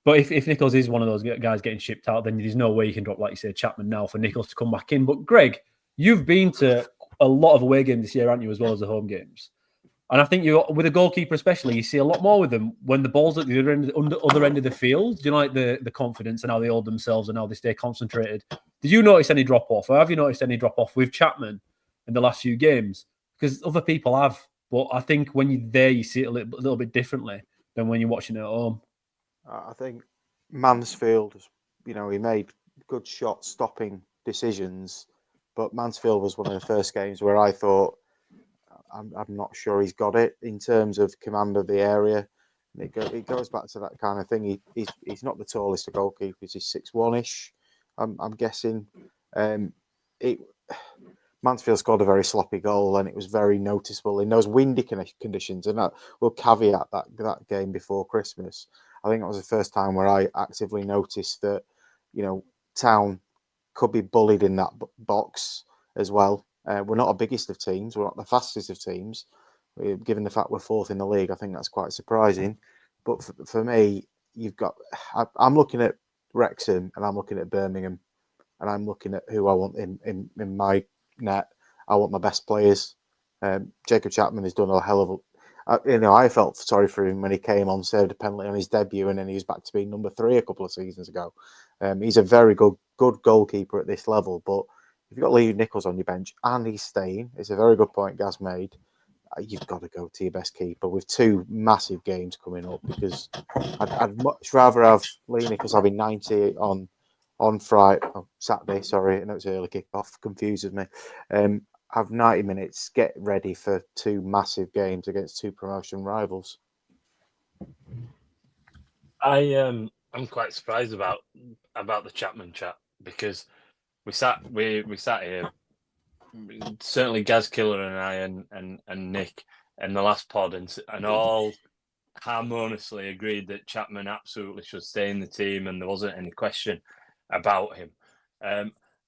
But if Nichols is one of those guys getting shipped out, then there's no way you can drop, like you say, Chapman now for Nichols to come back in. But Greg, you've been to a lot of away games this year, haven't you, as well as the home games? And I think with a goalkeeper especially, you see a lot more with them when the ball's at the other end of the field. Do you like the confidence and how they hold themselves and how they stay concentrated? Did you notice any drop-off, or have you noticed any drop-off with Chapman in the last few games? Because other people have, but I think when you're there, you see it a little bit differently than when you're watching it at home. I think Mansfield, he made good shot stopping decisions, but Mansfield was one of the first games where I thought, I'm not sure he's got it in terms of command of the area. And it goes back to that kind of thing. He's not the tallest of goalkeepers. He's 6'1"ish, I'm guessing. Mansfield scored a very sloppy goal, and it was very noticeable in those windy conditions. And we'll caveat that game before Christmas. I think that was the first time where I actively noticed that, Town could be bullied in that box as well. We're not the biggest of teams. We're not the fastest of teams. Given the fact we're fourth in the league, I think that's quite surprising. But for me, I'm looking at Wrexham and I'm looking at Birmingham, and I'm looking at who I want in my net. I want my best players. Jacob Chapman has done a hell of I felt sorry for him when he came on, served a penalty on his debut, and then he was back to being number 3 a couple of seasons ago. He's a very good goalkeeper at this level, but if you've got Lee Nichols on your bench and he's staying, it's a very good point Gaz made. You've got to go to your best keeper with 2 massive games coming up, because I'd much rather have Lee Nichols having 90 on Saturday. Sorry, I know it's early kick-off, confuses me. Have 90 minutes, get ready for 2 massive games against 2 promotion rivals. I'm quite surprised about the Chapman chat, because we sat here, certainly Gaz Killer and I and Nick in the last pod, and all harmoniously agreed that Chapman absolutely should stay in the team, and there wasn't any question about him.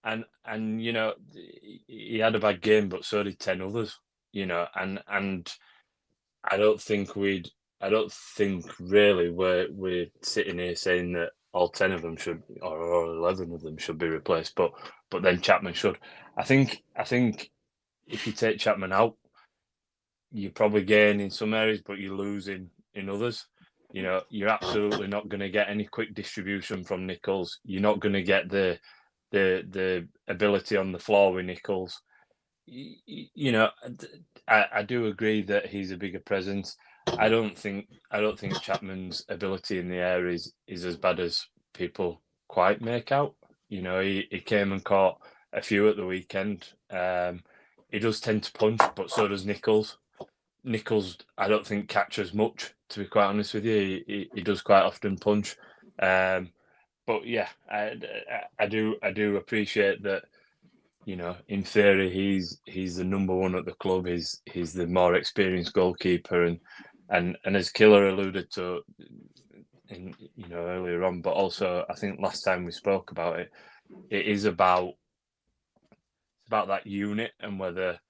And he had a bad game, but so did 10 others. And I don't think really we're sitting here saying that all 10 of them should, or all 11 of them should be replaced, but then Chapman should. I think if you take Chapman out, you probably gain in some areas, but you lose in others. You're absolutely not going to get any quick distribution from Nichols. You're not going to get the ability on the floor with Nichols. I do agree that he's a bigger presence. I don't think Chapman's ability in the air is as bad as people quite make out. He came and caught a few at the weekend. He does tend to punch, but so does Nichols. Nichols, I don't think catches much, to be quite honest with you. He does quite often punch. But yeah, I do appreciate that. In theory, he's the number 1 at the club. He's the more experienced goalkeeper, and as Killer alluded to, earlier on, but also I think last time we spoke about it, it is about that unit and whether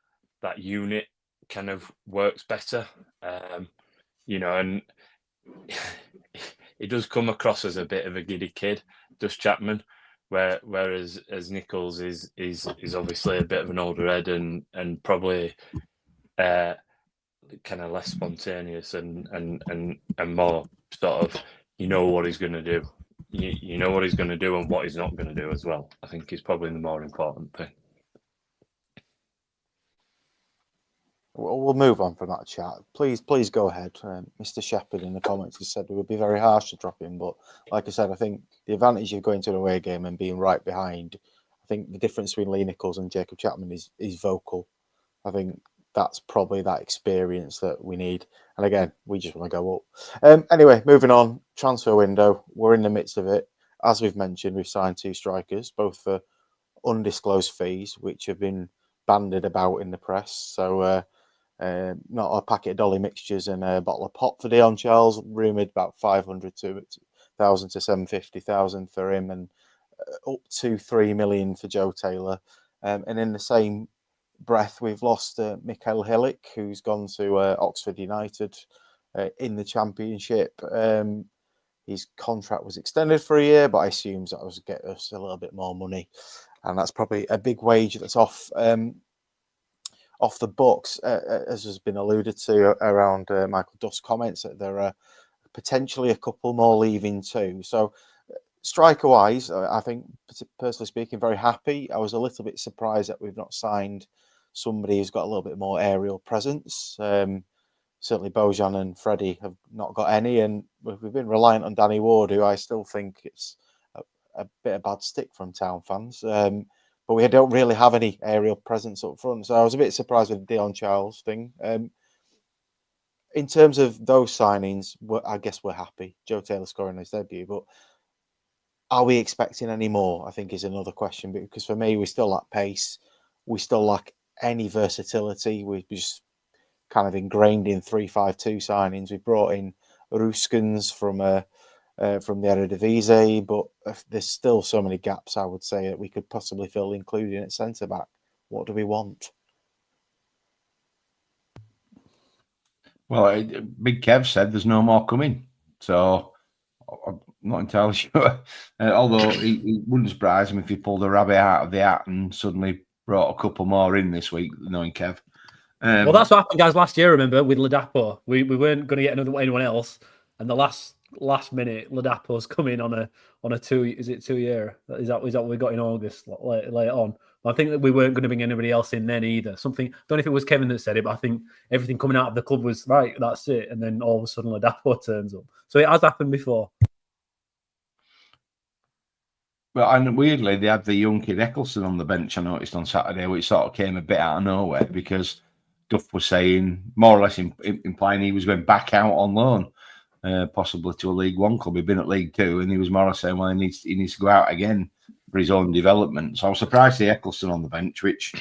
that unit kind of works better. And he does come across as a bit of a giddy kid, does Chapman, whereas Nichols is obviously a bit of an older head and probably kind of less spontaneous and more sort of what he's going to do. You know what he's going to do and what he's not going to do as well. I think is probably the more important thing. We'll move on from that chat. Please go ahead. Mr. Shepherd in the comments has said it would be very harsh to drop him, but like I said, I think the advantage of going to an away game and being right behind, I think the difference between Lee Nichols and Jacob Chapman is vocal. I think that's probably that experience that we need. And again, we just want to go up. Anyway, moving on. Transfer window. We're in the midst of it. As we've mentioned, we've signed 2 strikers, both for undisclosed fees, which have been bandied about in the press. So, not a packet of dolly mixtures and a bottle of pop for Dion Charles, rumoured about 500,000 to 750,000 for him, and up to 3 million for Joe Taylor. And in the same breath, we've lost Michal Helik, who's gone to Oxford United in the Championship. His contract was extended for a year, but I assume that was get us a little bit more money, and that's probably a big wage that's off the books, as has been alluded to around Michael Duff's comments, that there are potentially a couple more leaving too. So striker-wise, I think, personally speaking, very happy. I was a little bit surprised that we've not signed somebody who's got a little bit more aerial presence. Certainly Bojan and Freddie have not got any, and we've been reliant on Danny Ward, who I still think it's a bit of bad stick from Town fans. but we don't really have any aerial presence up front. So I was a bit surprised with the Dion Charles thing. In terms of those signings, I guess we're happy. Joe Taylor scoring his debut, but are we expecting any more? I think is another question, because for me, we still lack pace. We still lack any versatility. We're just kind of ingrained in 3-5-2 signings. We brought in Ruskens from the Eredivisie, but there's still so many gaps, I would say, that we could possibly fill, including at centre back. What do we want? Well, Big Kev said there's no more coming, so I'm not entirely sure. Although it wouldn't surprise him if he pulled a rabbit out of the hat and suddenly brought a couple more in this week, knowing Kev. Well, that's what happened, guys, last year, remember, with Ladapo. We weren't going to get anyone else, and the last minute, Ladapo's come in on a 2 year? Is that what we got in August, later on? I think that we weren't going to bring anybody else in then either. I don't know if it was Kevin that said it, but I think everything coming out of the club was, right, that's it. And then all of a sudden, Ladapo turns up. So it has happened before. Well, and weirdly, they had the young kid Eccleston on the bench, I noticed on Saturday, which sort of came a bit out of nowhere because Duff was saying, more or less implying he was going back out on loan, possibly to a League One club. He'd been at League Two, and he was more or less saying, well, he needs to go out again for his own development. So I was surprised to see Eccleston on the bench, which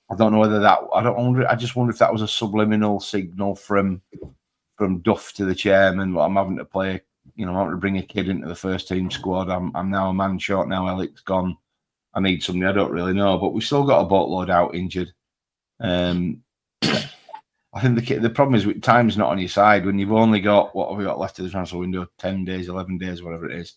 I don't know whether that. I just wonder if that was a subliminal signal from Duff to the chairman. Well, I'm having to play. I'm having to bring a kid into the first team squad. I'm now a man short. Now Helik's gone. I need somebody. I don't really know, but we've still got a boatload out injured. I think the problem is time's not on your side when you've only got, what have we got left of the transfer window? 10 days, 11 days, whatever it is.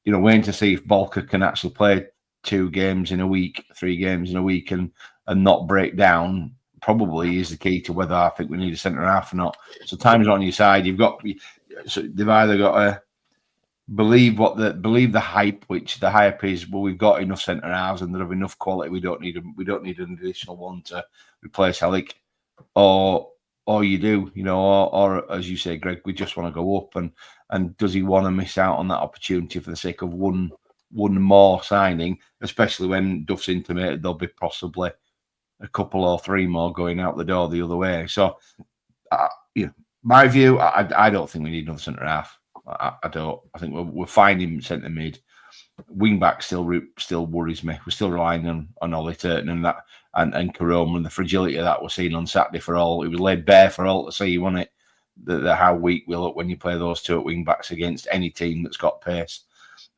Waiting to see if Bolker can actually play 2 games in a week, 3 games in a week, and not break down probably is the key to whether I think we need a centre half or not. So time's not on your side. They've either got to believe the hype, which the hype is, well, we've got enough centre halves and they're of enough quality. We don't need an additional one to replace Helik, or you do, or as you say, Greg, we just want to go up, and does he want to miss out on that opportunity for the sake of one more signing, especially when Duff's intimated there'll be possibly a couple or 3 more going out the door the other way. So, my view, I don't think we need another centre half. I don't. I think we're fine in centre mid. Wing back still worries me. We're still relying on Ollie Turton and that and Karoma, and the fragility of that we're seeing on Saturday for all. It was laid bare for all to see, wasn't it? The how weak we look when you play those 2 at wing backs against any team that's got pace.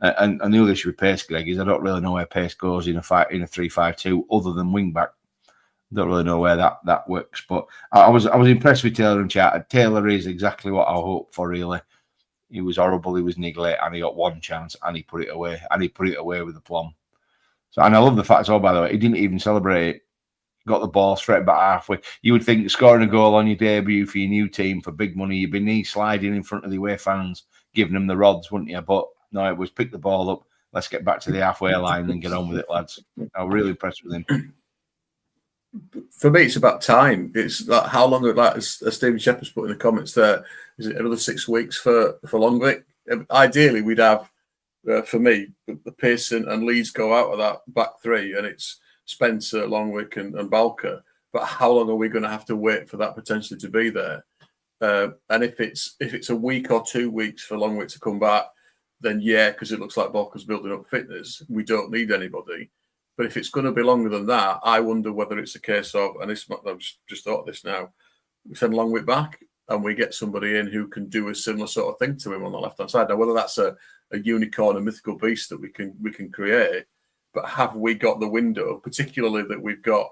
And the other issue with pace, Greg, is I don't really know where pace goes in a 3-5-2 other than wing back. Don't really know where that works, but I was impressed with Taylor and chat. Taylor is exactly what I hoped for. Really, he was horrible. He was niggly, and he got one chance, and he put it away, with aplomb. So, and I love the fact, by the way, he didn't even celebrate it. Got the ball straight back halfway. You would think scoring a goal on your debut for your new team for big money, you'd be knee sliding in front of the away fans, giving them the rods, wouldn't you? But no, it was pick the ball up. Let's get back to the halfway line and get on with it, lads. I was really impressed with him. For me, it's about time. It's like how long, as Stephen Shepherd's put in the comments there, is it another 6 weeks for Longwick? Ideally, we'd have, for me, the Pearson and Leeds go out of that back 3, and it's Spencer, Longwick, and Balker. But how long are we going to have to wait for that potentially to be there? And if it's a week or 2 weeks for Longwick to come back, then yeah, because it looks like Balker's building up fitness, we don't need anybody. But if it's going to be longer than that, I wonder whether it's a case of, and I've just thought of this now, we send Longwick back and we get somebody in who can do a similar sort of thing to him on the left-hand side. Now, whether that's a unicorn, a mythical beast that we can create, but have we got the window, particularly that we've got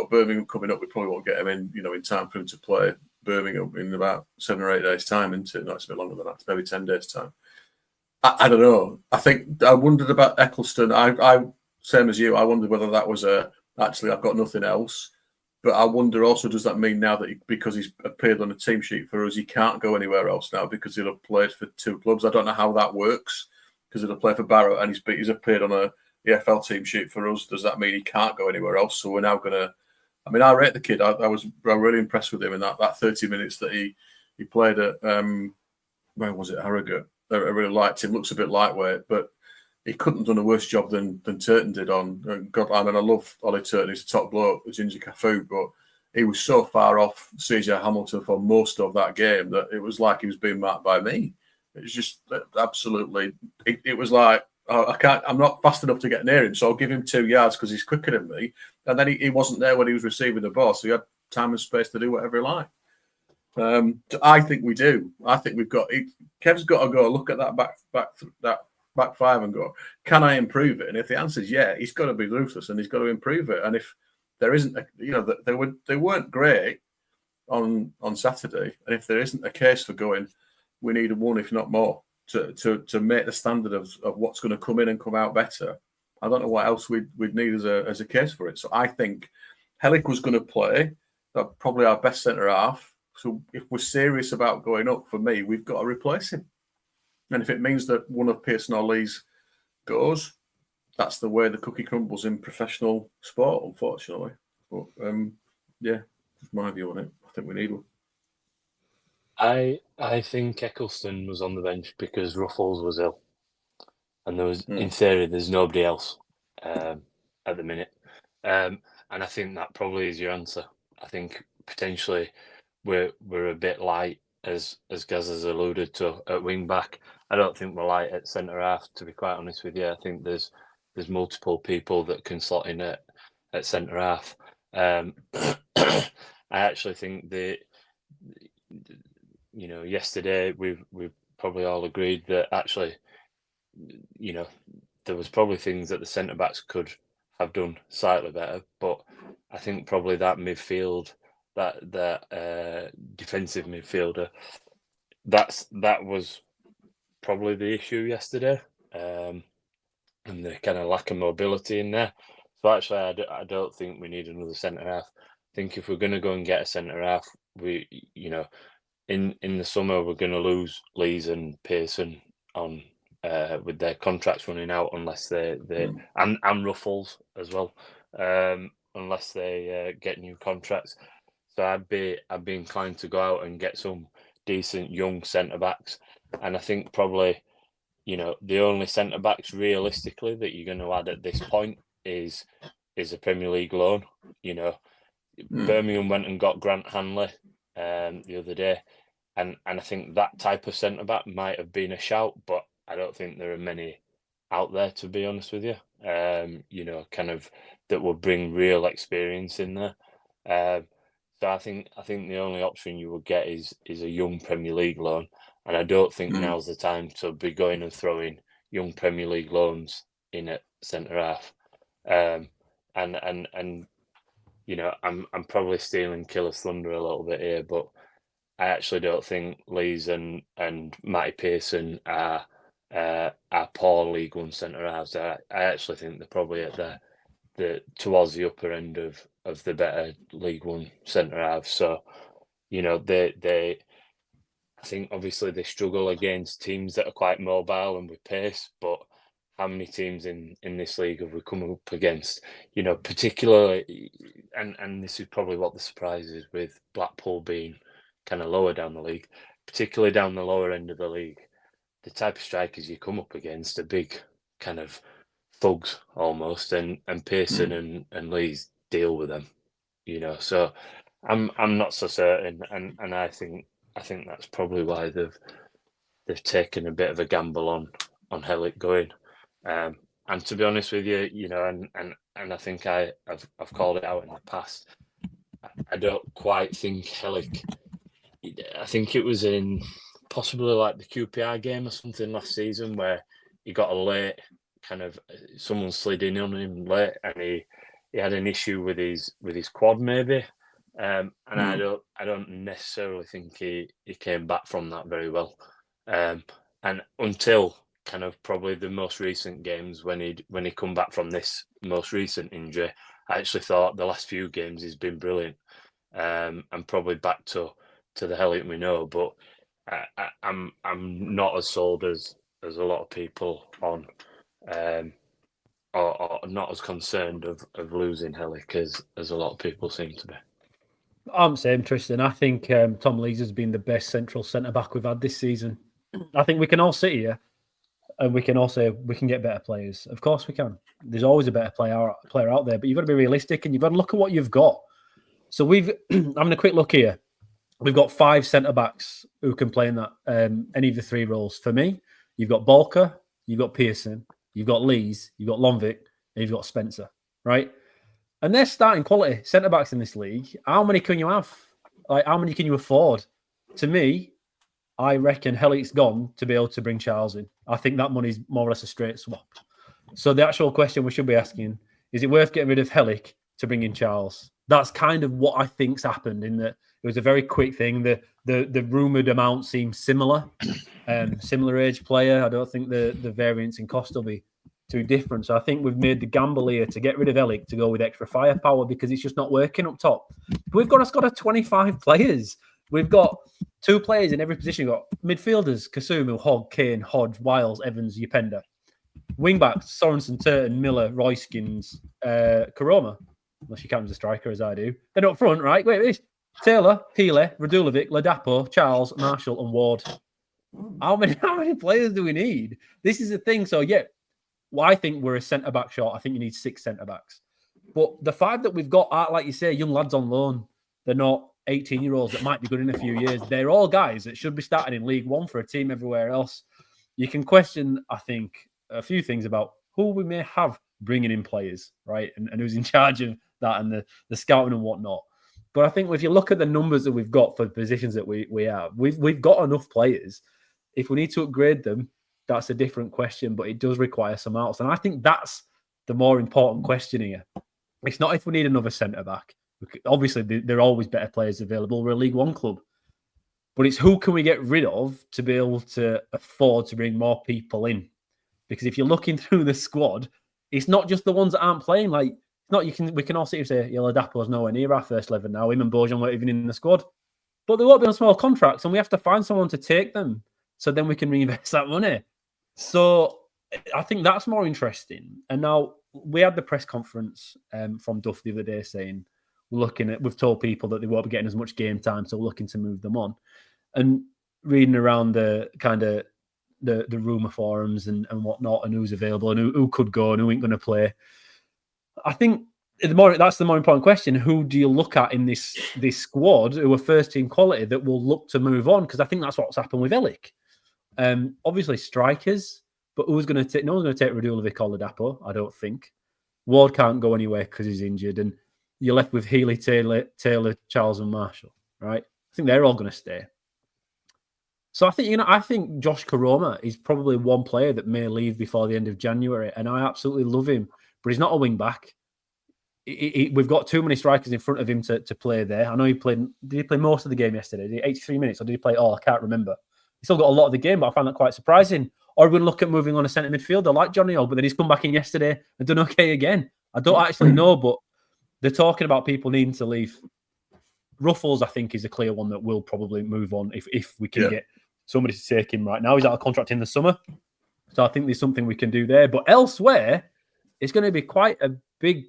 Birmingham coming up, we probably won't get him in, in time for him to play Birmingham in about 7 or 8 days' time, isn't it? No, it's a bit longer than that, maybe 10 days' time. I don't know. I wondered about Eccleston. I same as you, I wondered whether that was actually I've got nothing else. But I wonder also, does that mean now that because he's appeared on a team sheet for us, he can't go anywhere else now because he'll have played for 2 clubs? I don't know how that works because he'll have played for Barrow and he's appeared on a EFL team sheet for us. Does that mean he can't go anywhere else? So we're now going to... I mean, I rate the kid. I was really impressed with him in that 30 minutes that he played at... where was it? Harrogate. I really liked him. Looks a bit lightweight, but he couldn't have done a worse job than Turton did on. God, I mean, I love Ollie Turton. He's a top bloke, Ginger Cafu, but he was so far off CJ Hamilton for most of that game that it was like he was being marked by me. It was just absolutely. It was like, I'm not fast enough to get near him, so I'll give him 2 yards because he's quicker than me. And then he wasn't there when he was receiving the ball, so he had time and space to do whatever he liked. I think we do. I think we've got. Kev's got to go look at that back five and go, can I improve it? And if the answer is yeah, he's got to be ruthless and he's got to improve it. And if there isn't, they weren't great on Saturday, and if there isn't a case for going, we need a one, if not more, to make the standard of what's going to come in and come out better. I don't know what else we'd need as a case for it. So I think Helik was going to play. That's probably our best centre half. So if we're serious about going up, for me, we've got to replace him. And if it means that one of Pearson or Lee's goes, that's the way the cookie crumbles in professional sport, unfortunately. But yeah, that's my view on it. I think we need one. I think Eccleston was on the bench because Ruffles was ill, and there was, in theory, there's nobody else at the minute, and I think that probably is your answer. I think potentially we're a bit light, as Gaz has alluded to, at wing back. I don't think we're light at centre half, to be quite honest with you. I think there's multiple people that can slot in at centre half. I actually think that, yesterday we've probably all agreed that actually, there was probably things that the centre backs could have done slightly better, but I think probably that midfield, that defensive midfielder, that was probably the issue yesterday, and the kind of lack of mobility in there. So actually, I don't think we need another centre half. I think if we're going to go and get a centre half, we, in the summer we're going to lose Lees and Pearson on with their contracts running out, unless they and Ruffles as well, unless they get new contracts. So I'd be inclined to go out and get some decent young centre backs, and I think probably, the only centre backs realistically that you're going to add at this point is a Premier League loan. Birmingham went and got Grant Hanley the other day, and I think that type of centre back might have been a shout, but I don't think there are many out there, to be honest with you. Kind of that will bring real experience in there. So I think the only option you would get is a young Premier League loan, and I don't think now's the time to be going and throwing young Premier League loans in at centre half. And I'm probably stealing Killer's thunder a little bit here, but I actually don't think Lees and Matty Pearson are poor League One centre halves. I actually think they're probably at towards the upper end of the better League One centre halves. So, they I think obviously they struggle against teams that are quite mobile and with pace, but how many teams in this league have we come up against? Particularly, and this is probably what the surprise is with Blackpool being kind of lower down the league, particularly down the lower end of the league. The type of strikers you come up against are big kind of thugs almost, and Pearson and Lees deal with them, So I'm not so certain, and I think that's probably why they've taken a bit of a gamble on Helik going. And to be honest with you, and I think I've called it out in the past. I don't quite think Helik. I think it was in possibly like the QPR game or something last season where he got a late kind of, someone slid in on him late, and he had an issue with his quad maybe, and I don't necessarily think he came back from that very well, and until kind of probably the most recent games when he come back from this most recent injury, I actually thought the last few games he's been brilliant, and probably back to the Helik we know, but I'm not as sold as a lot of people on, or not as concerned of losing Helik as a lot of people seem to be. I'm same, Tristan. I think Tom Lees has been the best central centre back we've had this season. I think we can all sit here and we can also get better players. Of course we can. There's always a better player out there, but you've got to be realistic and you've got to look at what you've got. So we've having a quick look here. We've got 5 centre backs who can play in that any of the 3 roles. For me, you've got Balker, you've got Pearson, you've got Lees, you've got Lonvik, and you've got Spencer, right? And they're starting quality centre backs in this league. How many can you have? Like, how many can you afford? To me, I reckon Helik's gone to be able to bring Charles in. I think that money's more or less a straight swap. So the actual question we should be asking, is it worth getting rid of Helik to bring in Charles? That's kind of what I think's happened in that it was a very quick thing. The rumoured amount seems similar. Similar age player. I don't think the variance in cost will be too different. So I think we've made the gamble here to get rid of Helik to go with extra firepower because it's just not working up top. But we've got a squad of 25 players. We've got 2 players in every position. We've got midfielders, Kasumu, Hogg, Kane, Hodge, Wiles, Evans, Yapenda. Wingbacks, Sorensen, Turton, Miller, Royskins, Karoma. Unless you count as a striker, as I do. Then up front, right? Wait, this. Taylor, Healy, Radulovic, Ladapo, Charles, Marshall, and Ward. How many players do we need? This is the thing. So, yeah, well, I think we're a centre-back short. I think you need 6 centre-backs. But the 5 that we've got are, like you say, young lads on loan. They're not 18-year-olds that might be good in a few years. They're all guys that should be starting in League One for a team everywhere else. You can question, I think, a few things about who we may have bringing in players, right? And who's in charge of that and the scouting and whatnot. But I think if you look at the numbers that we've got for the positions that we have, we've got enough players. If we need to upgrade them, that's a different question, but it does require some else. And I think that's the more important question here. It's not if we need another centre-back. Obviously, there are always better players available. We're a League One club. But it's who can we get rid of to be able to afford to bring more people in? Because if you're looking through the squad, it's not just the ones that aren't playing. Like, we can all sit and say, Ladapo's nowhere near our first 11 now. Him and Bojan weren't even in the squad. But they won't be on small contracts, and we have to find someone to take them. So then we can reinvest that money. So I think that's more interesting. And now we had the press conference from Duff the other day saying, we've told people that they won't be getting as much game time, so we're looking to move them on. And reading around the kind of the rumour forums and whatnot, and who's available and who could go and who ain't going to play. I think that's the more important question. Who do you look at in this squad who are first team quality that will look to move on? Because I think that's what's happened with Helik. Obviously strikers, but who's going to take? No one's going to take Radulovic or Ladapo, I don't think. Ward can't go anywhere because he's injured, and you're left with Healy, Taylor, Charles, and Marshall. Right? I think they're all going to stay. So I think Josh Karoma is probably one player that may leave before the end of January, and I absolutely love him, but he's not a wing back. We've got too many strikers in front of him to play there. I know did he play most of the game yesterday? Did he 83 minutes, or did he play all? I can't remember. He still got a lot of the game, but I found that quite surprising. Or we're going to look at moving on a centre midfielder like Johnny O, but then he's come back in yesterday and done okay again. I don't actually know, but they're talking about people needing to leave. Ruffles, I think, is a clear one that will probably move on if we can get somebody to take him right now. He's out of contract in the summer. So I think there's something we can do there. But elsewhere, it's going to be quite a big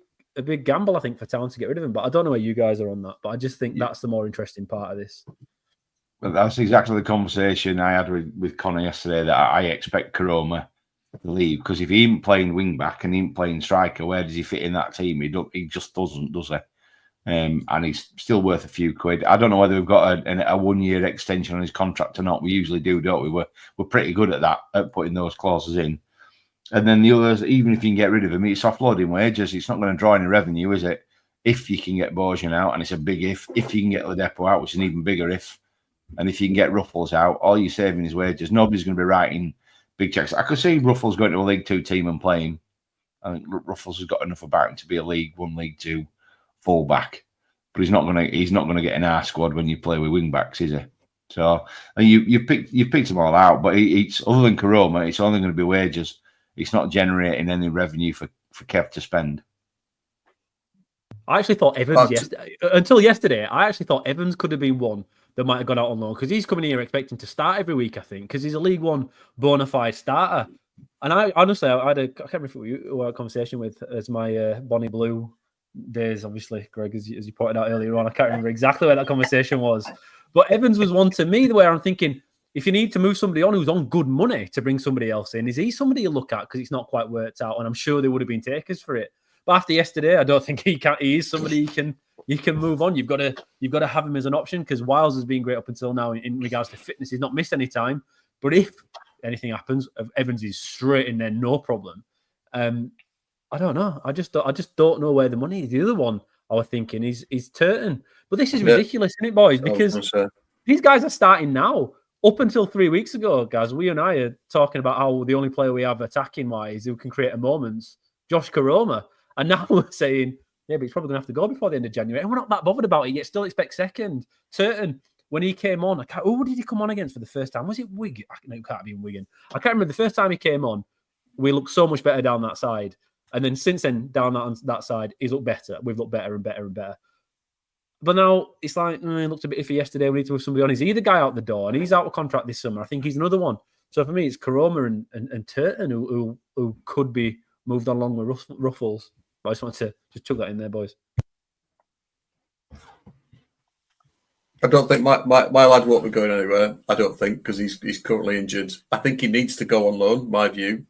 gamble, I think, for Town to get rid of him. But I don't know where you guys are on that. But I just think that's the more interesting part of this. Well, that's exactly the conversation I had with Connor yesterday, that I expect Karoma to leave. Because if he ain't playing wing back and he ain't playing striker, where does he fit in that team? He just doesn't, does he? And he's still worth a few quid. I don't know whether we've got a 1 year extension on his contract or not. We usually do, don't we? We're pretty good at that, at putting those clauses in. And then the others, even if you can get rid of him, it's offloading wages. It's not going to draw any revenue, is it? If you can get Bojan out, and it's a big if. If you can get Ladapo out, which is an even bigger if. And if you can get Ruffles out, all you're saving is wages. Nobody's going to be writing big checks. I could see Ruffles going to a League Two team and playing. I think Ruffles has got enough about him to be a League One, League Two fullback, but he's not going to get in our squad when you play with wing backs, is he? So you picked them all out, but it's other than Karoma, it's only going to be wages. It's not generating any revenue for Kev to spend. I actually thought Evans until yesterday. I actually thought Evans could have been one that might have gone out on loan, because he's coming here expecting to start every week, I think, because he's a League One bona fide starter. And I honestly, I can't remember who you had a conversation with as my Bonnie Blue days, obviously, Greg, as you pointed out earlier on. I can't remember exactly where that conversation was. But Evans was one to me where I'm thinking, if you need to move somebody on who's on good money to bring somebody else in, is he somebody you look at because it's not quite worked out? And I'm sure there would have been takers for it. But after yesterday, I don't think he is somebody you can move on. You've got to have him as an option because Wiles has been great up until now in regards to fitness. He's not missed any time. But if anything happens, Evans is straight in there, no problem. I don't know. I just don't know where the money is. The other one I was thinking is Turton. But this is ridiculous, isn't it, boys? Because these guys are starting now. Up until 3 weeks ago, guys, we and I are talking about how the only player we have attacking-wise who can create a moments, Josh Karoma. And now we're saying, yeah, but he's probably going to have to go before the end of January. And we're not that bothered about it yet. Still expect second. Turton, when he came on, who did he come on against for the first time? Was it Wigan? No, it can't be Wigan. I can't remember. The first time he came on, we looked so much better down that side. And then since then, down that side, he's looked better. We've looked better and better and better. But now it's like, it looked a bit iffy yesterday. We need to have somebody on. He's either guy out the door and he's out of contract this summer. I think he's another one. So for me, it's Karoma and Turton who could be moved on along with Ruffles. But I just wanted to just chuck that in there, boys. I don't think my lad won't be going anywhere. I don't think because he's currently injured. I think he needs to go on loan. My view.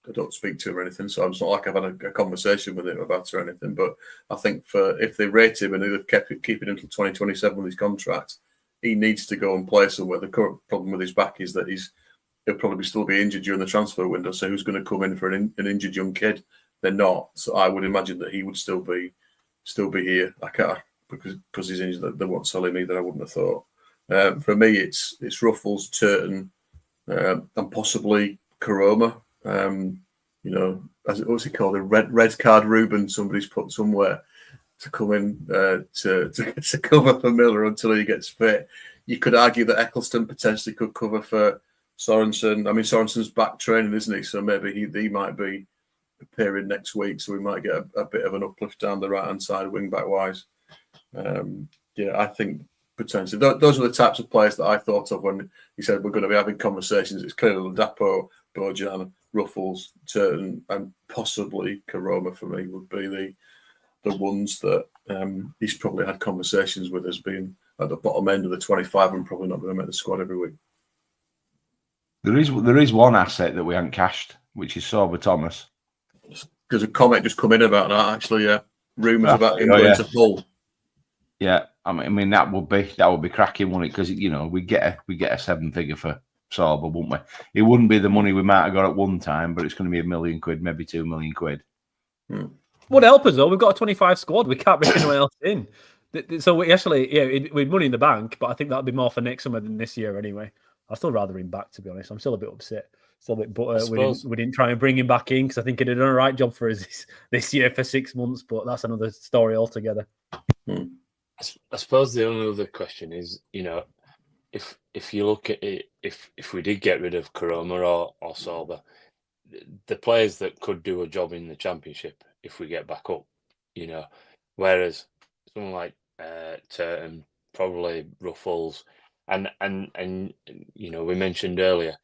I don't speak to him or anything, so it's not like I've had a conversation with him about it or anything. But I think if they rate him and they keep it until 2027 with his contract, he needs to go and play somewhere. The current problem with his back is that he'll probably still be injured during the transfer window. So who's going to come in for an injured young kid? They're not. So I would imagine that he would still be here. I can't because he's injured. They won't sell him either. I wouldn't have thought. For me, it's Ruffles, Turton, and possibly Karoma. What's he called? A red card Ruben. Somebody's put somewhere to come in to cover for Miller until he gets fit. You could argue that Eccleston potentially could cover for Sorensen. I mean, Sorensen's back training, isn't he? So maybe he might be appearing next week. So we might get a bit of an uplift down the right hand side, wing back wise. I think potentially those are the types of players that I thought of when he said we're going to be having conversations. It's clearly Ladapo, Bojan, Ruffles, Turton, and possibly Karoma for me would be the ones that he's probably had conversations with as being at the bottom end of the 25 and probably not going to make the squad every week. There is one asset that we haven't cashed, which is Sorba Thomas. There's a comment just come in about that actually. Yeah, rumours about him going to Hull. Yeah, I mean that would be cracking, wouldn't it? Because we get a 7-figure for Sorba, wouldn't we? It wouldn't be the money we might have got at one time, but it's going to be £1 million, maybe £2 million. Would help us though. We've got a 25 squad. We can't bring anyone else in. So we actually, we'd money in the bank, but I think that'll be more for next summer than this year anyway. I'd still rather him back, to be honest. I'm still a bit upset. Still a bit butter. We didn't try and bring him back in because I think he'd have done a right job for us this year for 6 months, but that's another story altogether. I suppose the only other question is, if you look at it, if we did get rid of Karoma or Sorba, the players that could do a job in the Championship if we get back up, whereas someone like Turton, probably Ruffles, and we mentioned earlier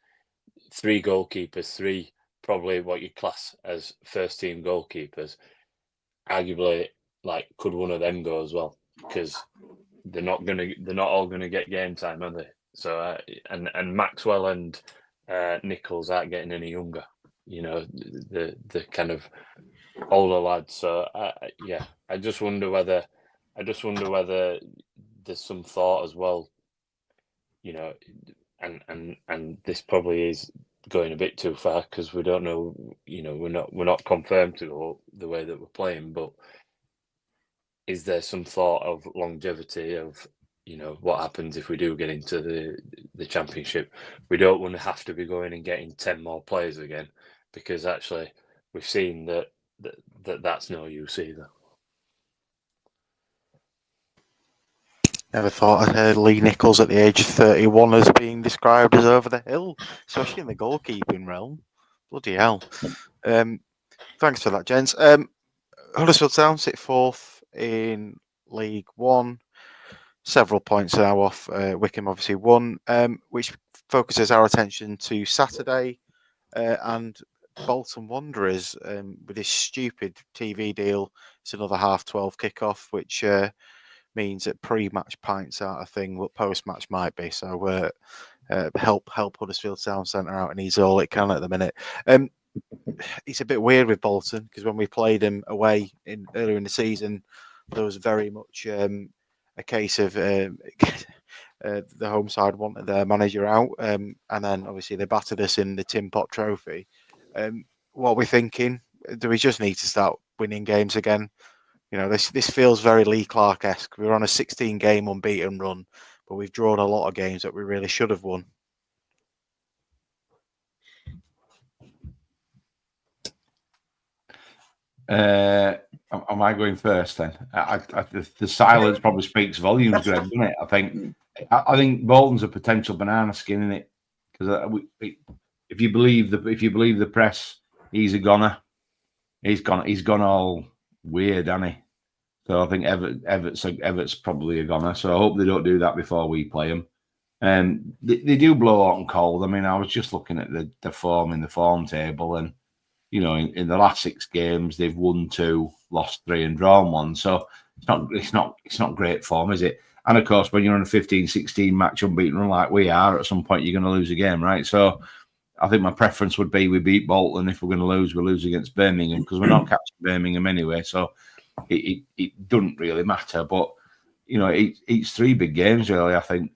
3 goalkeepers, 3 probably what you class as first team goalkeepers. Arguably, could one of them go as well? Because they're not all gonna get game time, are they? So and Maxwell and Nichols aren't getting any younger. The kind of older lads. So I just wonder whether there's some thought as well. And this probably is going a bit too far because we don't know. We're not confirmed to go the way that we're playing, but. Is there some thought of longevity of, what happens if we do get into the Championship? We don't want to have to be going and getting 10 more players again because actually we've seen that's no use either. Never thought I'd heard Lee Nichols at the age of 31 as being described as over the hill, especially in the goalkeeping realm. Bloody hell. Thanks for that, gents. Huddersfield Town sit 4th in League One, several points now off Wickham, obviously won, which focuses our attention to Saturday and Bolton Wanderers with this stupid TV deal. It's another 12:30 kickoff, which means that pre-match pints aren't a thing, but post-match might be. So help Huddersfield Town Centre out. It needs all it can at the minute. It's a bit weird with Bolton because when we played them away earlier in the season, there was very much a case of the home side wanted their manager out, and then obviously they battered us in the Tin Pot Trophy. What are we thinking? Do we just need to start winning games again? This feels very Lee Clark-esque. We were on a 16-game unbeaten run, but we've drawn a lot of games that we really should have won. Am I going first then? The silence probably speaks volumes, Greg, doesn't it? I think Bolton's a potential banana skin in it because if you believe the press, he's a goner. He's gone all weird, hasn't he? So I think Everett's probably a goner. So I hope they don't do that before we play them. And they do blow hot and cold. I mean, I was just looking at the form in the form table, and in the last 6 games they've won 2, lost 3, and drawn 1. So it's not great form, is it? And of course, when you're on a 15-16 match unbeaten run like we are, at some point you're going to lose a game, right? So I think my preference would be we beat Bolton. If we're going to lose, we lose against Birmingham because we're not catching Birmingham anyway. So it doesn't really matter. But it's 3 big games really. I think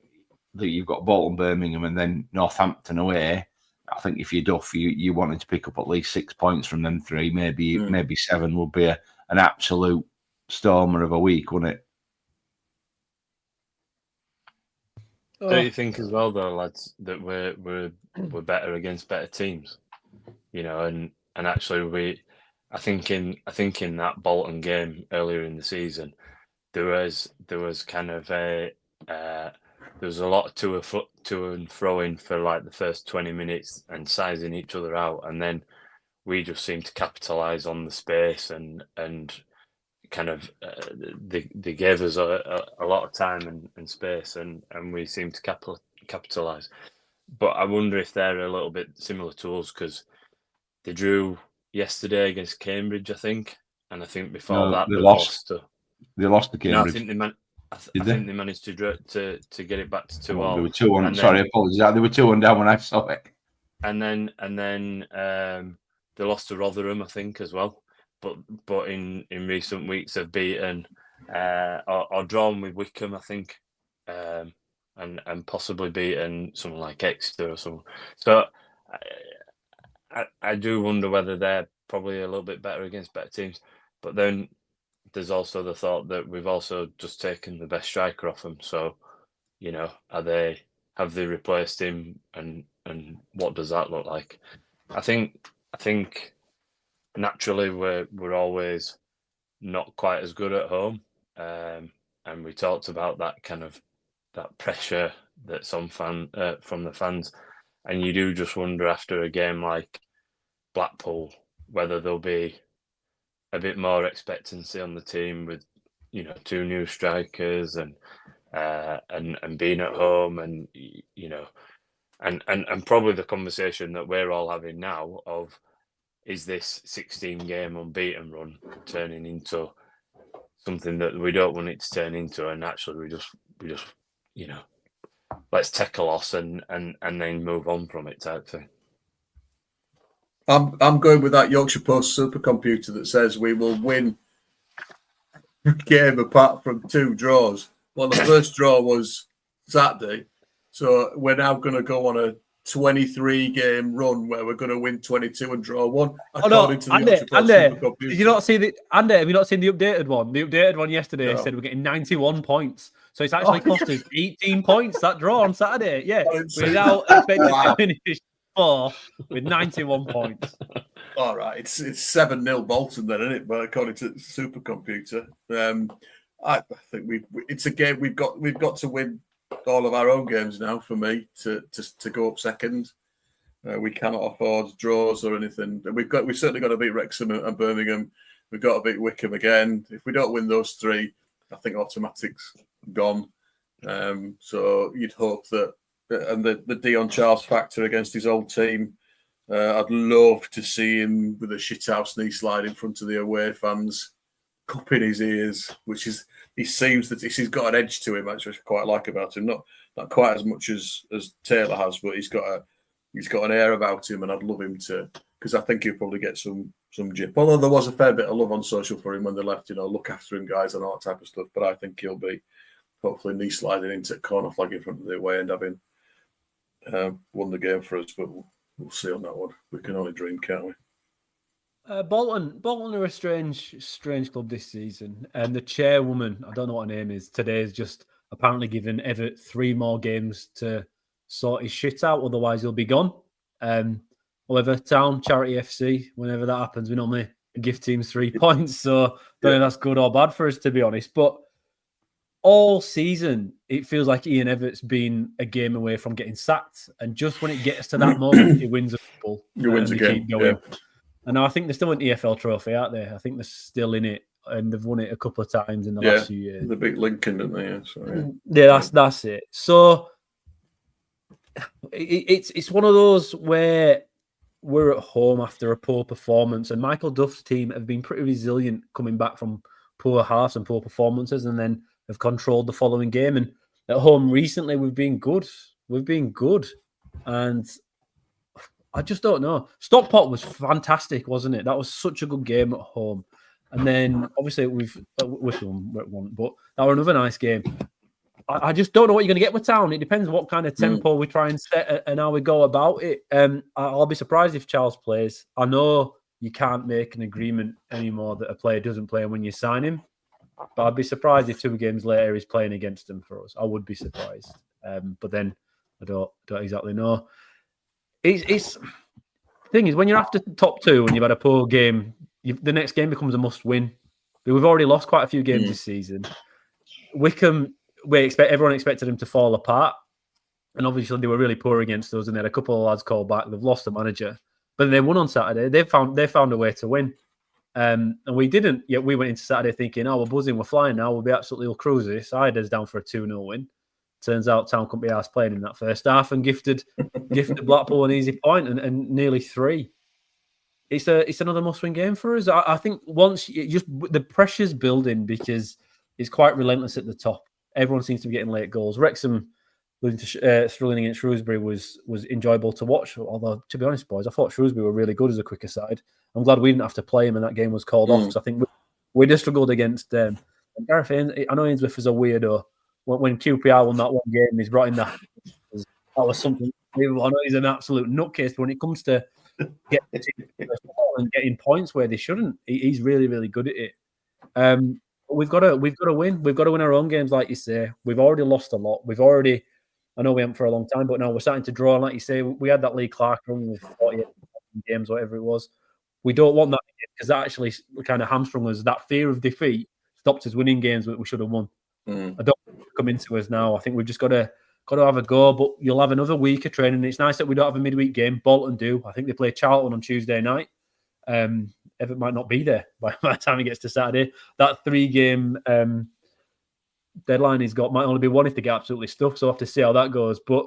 that you've got Bolton, Birmingham, and then Northampton away. I think if you're Duff, you wanted to pick up at least 6 points from them 3, maybe 7 would be an absolute stormer of a week, wouldn't it? Don't you think as well, though, lads, that we're better against better teams, and actually I think in that Bolton game earlier in the season, there was kind of there was a lot of to and froing for like the first 20 minutes and sizing each other out, and then we just seemed to capitalise on the space and kind of they gave us a lot of time and space, and we seemed to capitalise. But I wonder if they're a little bit similar to us because they drew yesterday against Cambridge, I think, and I think before that they lost. They lost to Cambridge. I think they managed to get it back to 2-2. They were 2-1. Sorry, apologies. They were 2-1 down when I saw it. And then they lost to Rotherham, I think, as well. But in recent weeks have beaten or drawn with Wickham, I think, and possibly beaten someone like Exeter or someone. So I do wonder whether they're probably a little bit better against better teams. But then there's also the thought that we've also just taken the best striker off them. So, have they replaced him, and what does that look like? I think naturally we're always not quite as good at home, and we talked about that kind of that pressure that's on from the fans, and you do just wonder after a game like Blackpool whether there'll be a bit more expectancy on the team with 2 new strikers and being at home, and and probably the conversation that we're all having now of, is this 16-game unbeaten run turning into something that we don't want it to turn into, and actually we just let's take a loss and then move on from it type thing. I'm going with that Yorkshire Post supercomputer that says we will win a game apart from 2 draws. Well, the first draw was Saturday, so we're now going to go on a 23-game run where we're going to win 22 and draw 1. According to the Yorkshire Post supercomputer. Did you not see Andy, have you not seen the updated one? The updated one yesterday said we're getting 91 points. So it's actually cost us 18 points, that draw on Saturday. Yeah, we're now expected to finish 4th with 91 points. All right, it's 7-0 Bolton then, isn't it? But according to the supercomputer, I think it's a game we've got to win all of our own games now for me to go up second. We cannot afford draws or anything. We've certainly got to beat Wrexham and Birmingham. We've got to beat Wickham again. If we don't win those 3, I think automatic's gone. So you'd hope that, and the Dion Charles factor against his old team. I'd love to see him with a shithouse knee slide in front of the away fans cup in his ears, which is he seems that he's got an edge to him, which I quite like about him. Not quite as much as Taylor has, but he's got an air about him, and I'd love him to, because I think he'll probably get some jip. Although there was a fair bit of love on social for him when they left, look after him, guys, and all that type of stuff. But I think he'll be hopefully knee sliding into corner flag in front of the away end, having won the game for us. But we'll see on that one. We can only dream, can't we? Bolton are a strange club this season, and the chairwoman, I don't know what her name is, today has just apparently given Everett 3 more games to sort his shit out, otherwise he'll be gone. However, Town, Charity FC, whenever that happens, we normally give teams 3 points, so I don't know if that's good or bad for us, to be honest. But all season, it feels like Ian Everett's been a game away from getting sacked, and just when it gets to that moment, he wins a football. He wins a game. Yeah. And I think they're still an EFL trophy, aren't they? I think they're still in it, and they've won it a couple of times in the last few years. The big Lincoln, didn't they? That's it. So it's one of those where we're at home after a poor performance, and Michael Duff's team have been pretty resilient coming back from poor halves and poor performances, and then have controlled the following game. And at home recently, we've been good. And I just don't know. Stockport was fantastic, wasn't it? That was such a good game at home. And then, obviously, we've won, but that was another nice game. I just don't know what you're going to get with Town. It depends what kind of tempo we try and set and how we go about it. I'll be surprised if Charles plays. I know you can't make an agreement anymore that a player doesn't play when you sign him, but I'd be surprised if 2 games later he's playing against them for us. I would be surprised. But then I don't exactly know. It's thing is, when you're after top 2 and you've had a poor game, the next game becomes a must-win. We've already lost quite a few games this season. Wickham, everyone expected them to fall apart, and obviously they were really poor against us. And they had a couple of lads called back. They've lost the manager, but they won on Saturday. They found a way to win, and we didn't. Yet we went into Saturday thinking, "Oh, we're buzzing, we're flying now. We'll be absolutely all cruisers." Sider's down for a 2-0 win. Turns out Town couldn't be arsed playing in that first half and gifted Blackpool an easy point and nearly 3. It's another must-win game for us. I think once the pressure's building because it's quite relentless at the top. Everyone seems to be getting late goals. Wrexham struggling against Shrewsbury was enjoyable to watch. Although, to be honest, boys, I thought Shrewsbury were really good as a quicker side. I'm glad we didn't have to play him and that game was called off, because I think we just struggled against them. Gareth Ainsworth, I know Ainsworth is a weirdo. When QPR won that one game, he's brought in that was something. I know he's an absolute nutcase, but when it comes to getting points where they shouldn't, he's really, really good at it. We've got to win. We've got to win our own games, like you say. We've already lost a lot. I know we haven't for a long time, but now we're starting to draw. And like you say, we had that Lee Clark run with 48 games, whatever it was. We don't want that because that actually kind of hamstrung us. That fear of defeat stopped us winning games that we should have won. I don't want to come into us now. I think we've just got to have a go. But you'll have another week of training. It's nice that we don't have a midweek game. Bolton do. I think they play Charlton on Tuesday night. Everett might not be there by the time he gets to Saturday. That 3-game deadline he's got might only be 1 if they get absolutely stuffed. So we'll have to see how that goes. But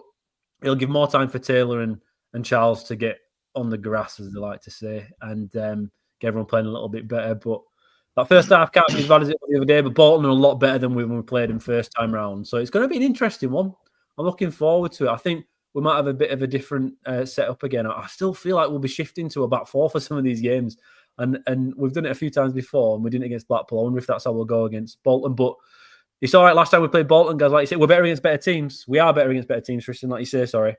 it'll give more time for Taylor and Charles to get on the grass, as they like to say, and get everyone playing a little bit better. But that first half can't be as bad as it was the other day, but Bolton are a lot better than when we played them first time round. So it's going to be an interesting one. I'm looking forward to it. I think we might have a bit of a different setup again. I still feel like we'll be shifting to a back 4 for some of these games. And we've done it a few times before, and we didn't against Blackpool. I wonder if that's how we'll go against Bolton. But it's all right. Last time we played Bolton, guys, like you say, we're better against better teams. We are better against better teams, Tristan, like you say, sorry.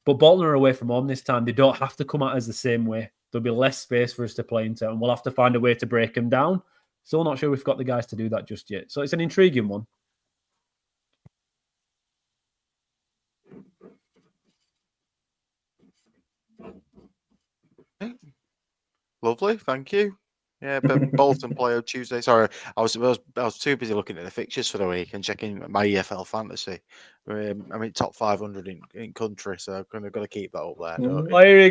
But Bolton are away from home this time. They don't have to come at us the same way. There'll be less space for us to play into, and we'll have to find a way to break them down. Still not sure we've got the guys to do that just yet. So it's an intriguing one. Lovely, thank you. Yeah, but Bolton play on Tuesday. Sorry, I was too busy looking at the fixtures for the week and checking my EFL fantasy. I'm in top 500 in country, so I'm got to keep that up there. Here he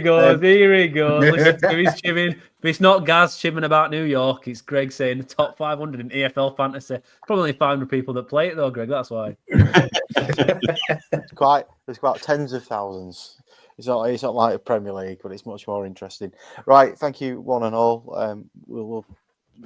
goes. Listen to his chimming. If it's not Gaz chimming about New York, it's Greg saying the top 500 in EFL fantasy. Probably 500 people that play it though, Greg. That's why. There's quite tens of thousands. It's not like a Premier League, but it's much more interesting. Right, thank you one and all. We'll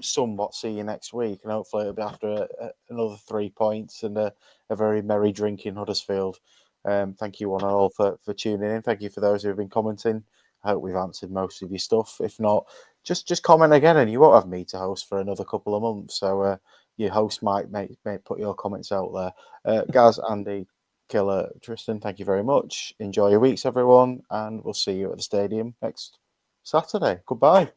somewhat see you next week, and hopefully it'll be after another 3 points and a very merry drink in Huddersfield. Thank you one and all for tuning in. Thank you for those who have been commenting. I hope we've answered most of your stuff. If not, just comment again, and you won't have me to host for another couple of months. So your host might put your comments out there. Gaz, Andy, Killer, Tristan, thank you very much. Enjoy your weeks, everyone, and we'll see you at the stadium next Saturday. Goodbye.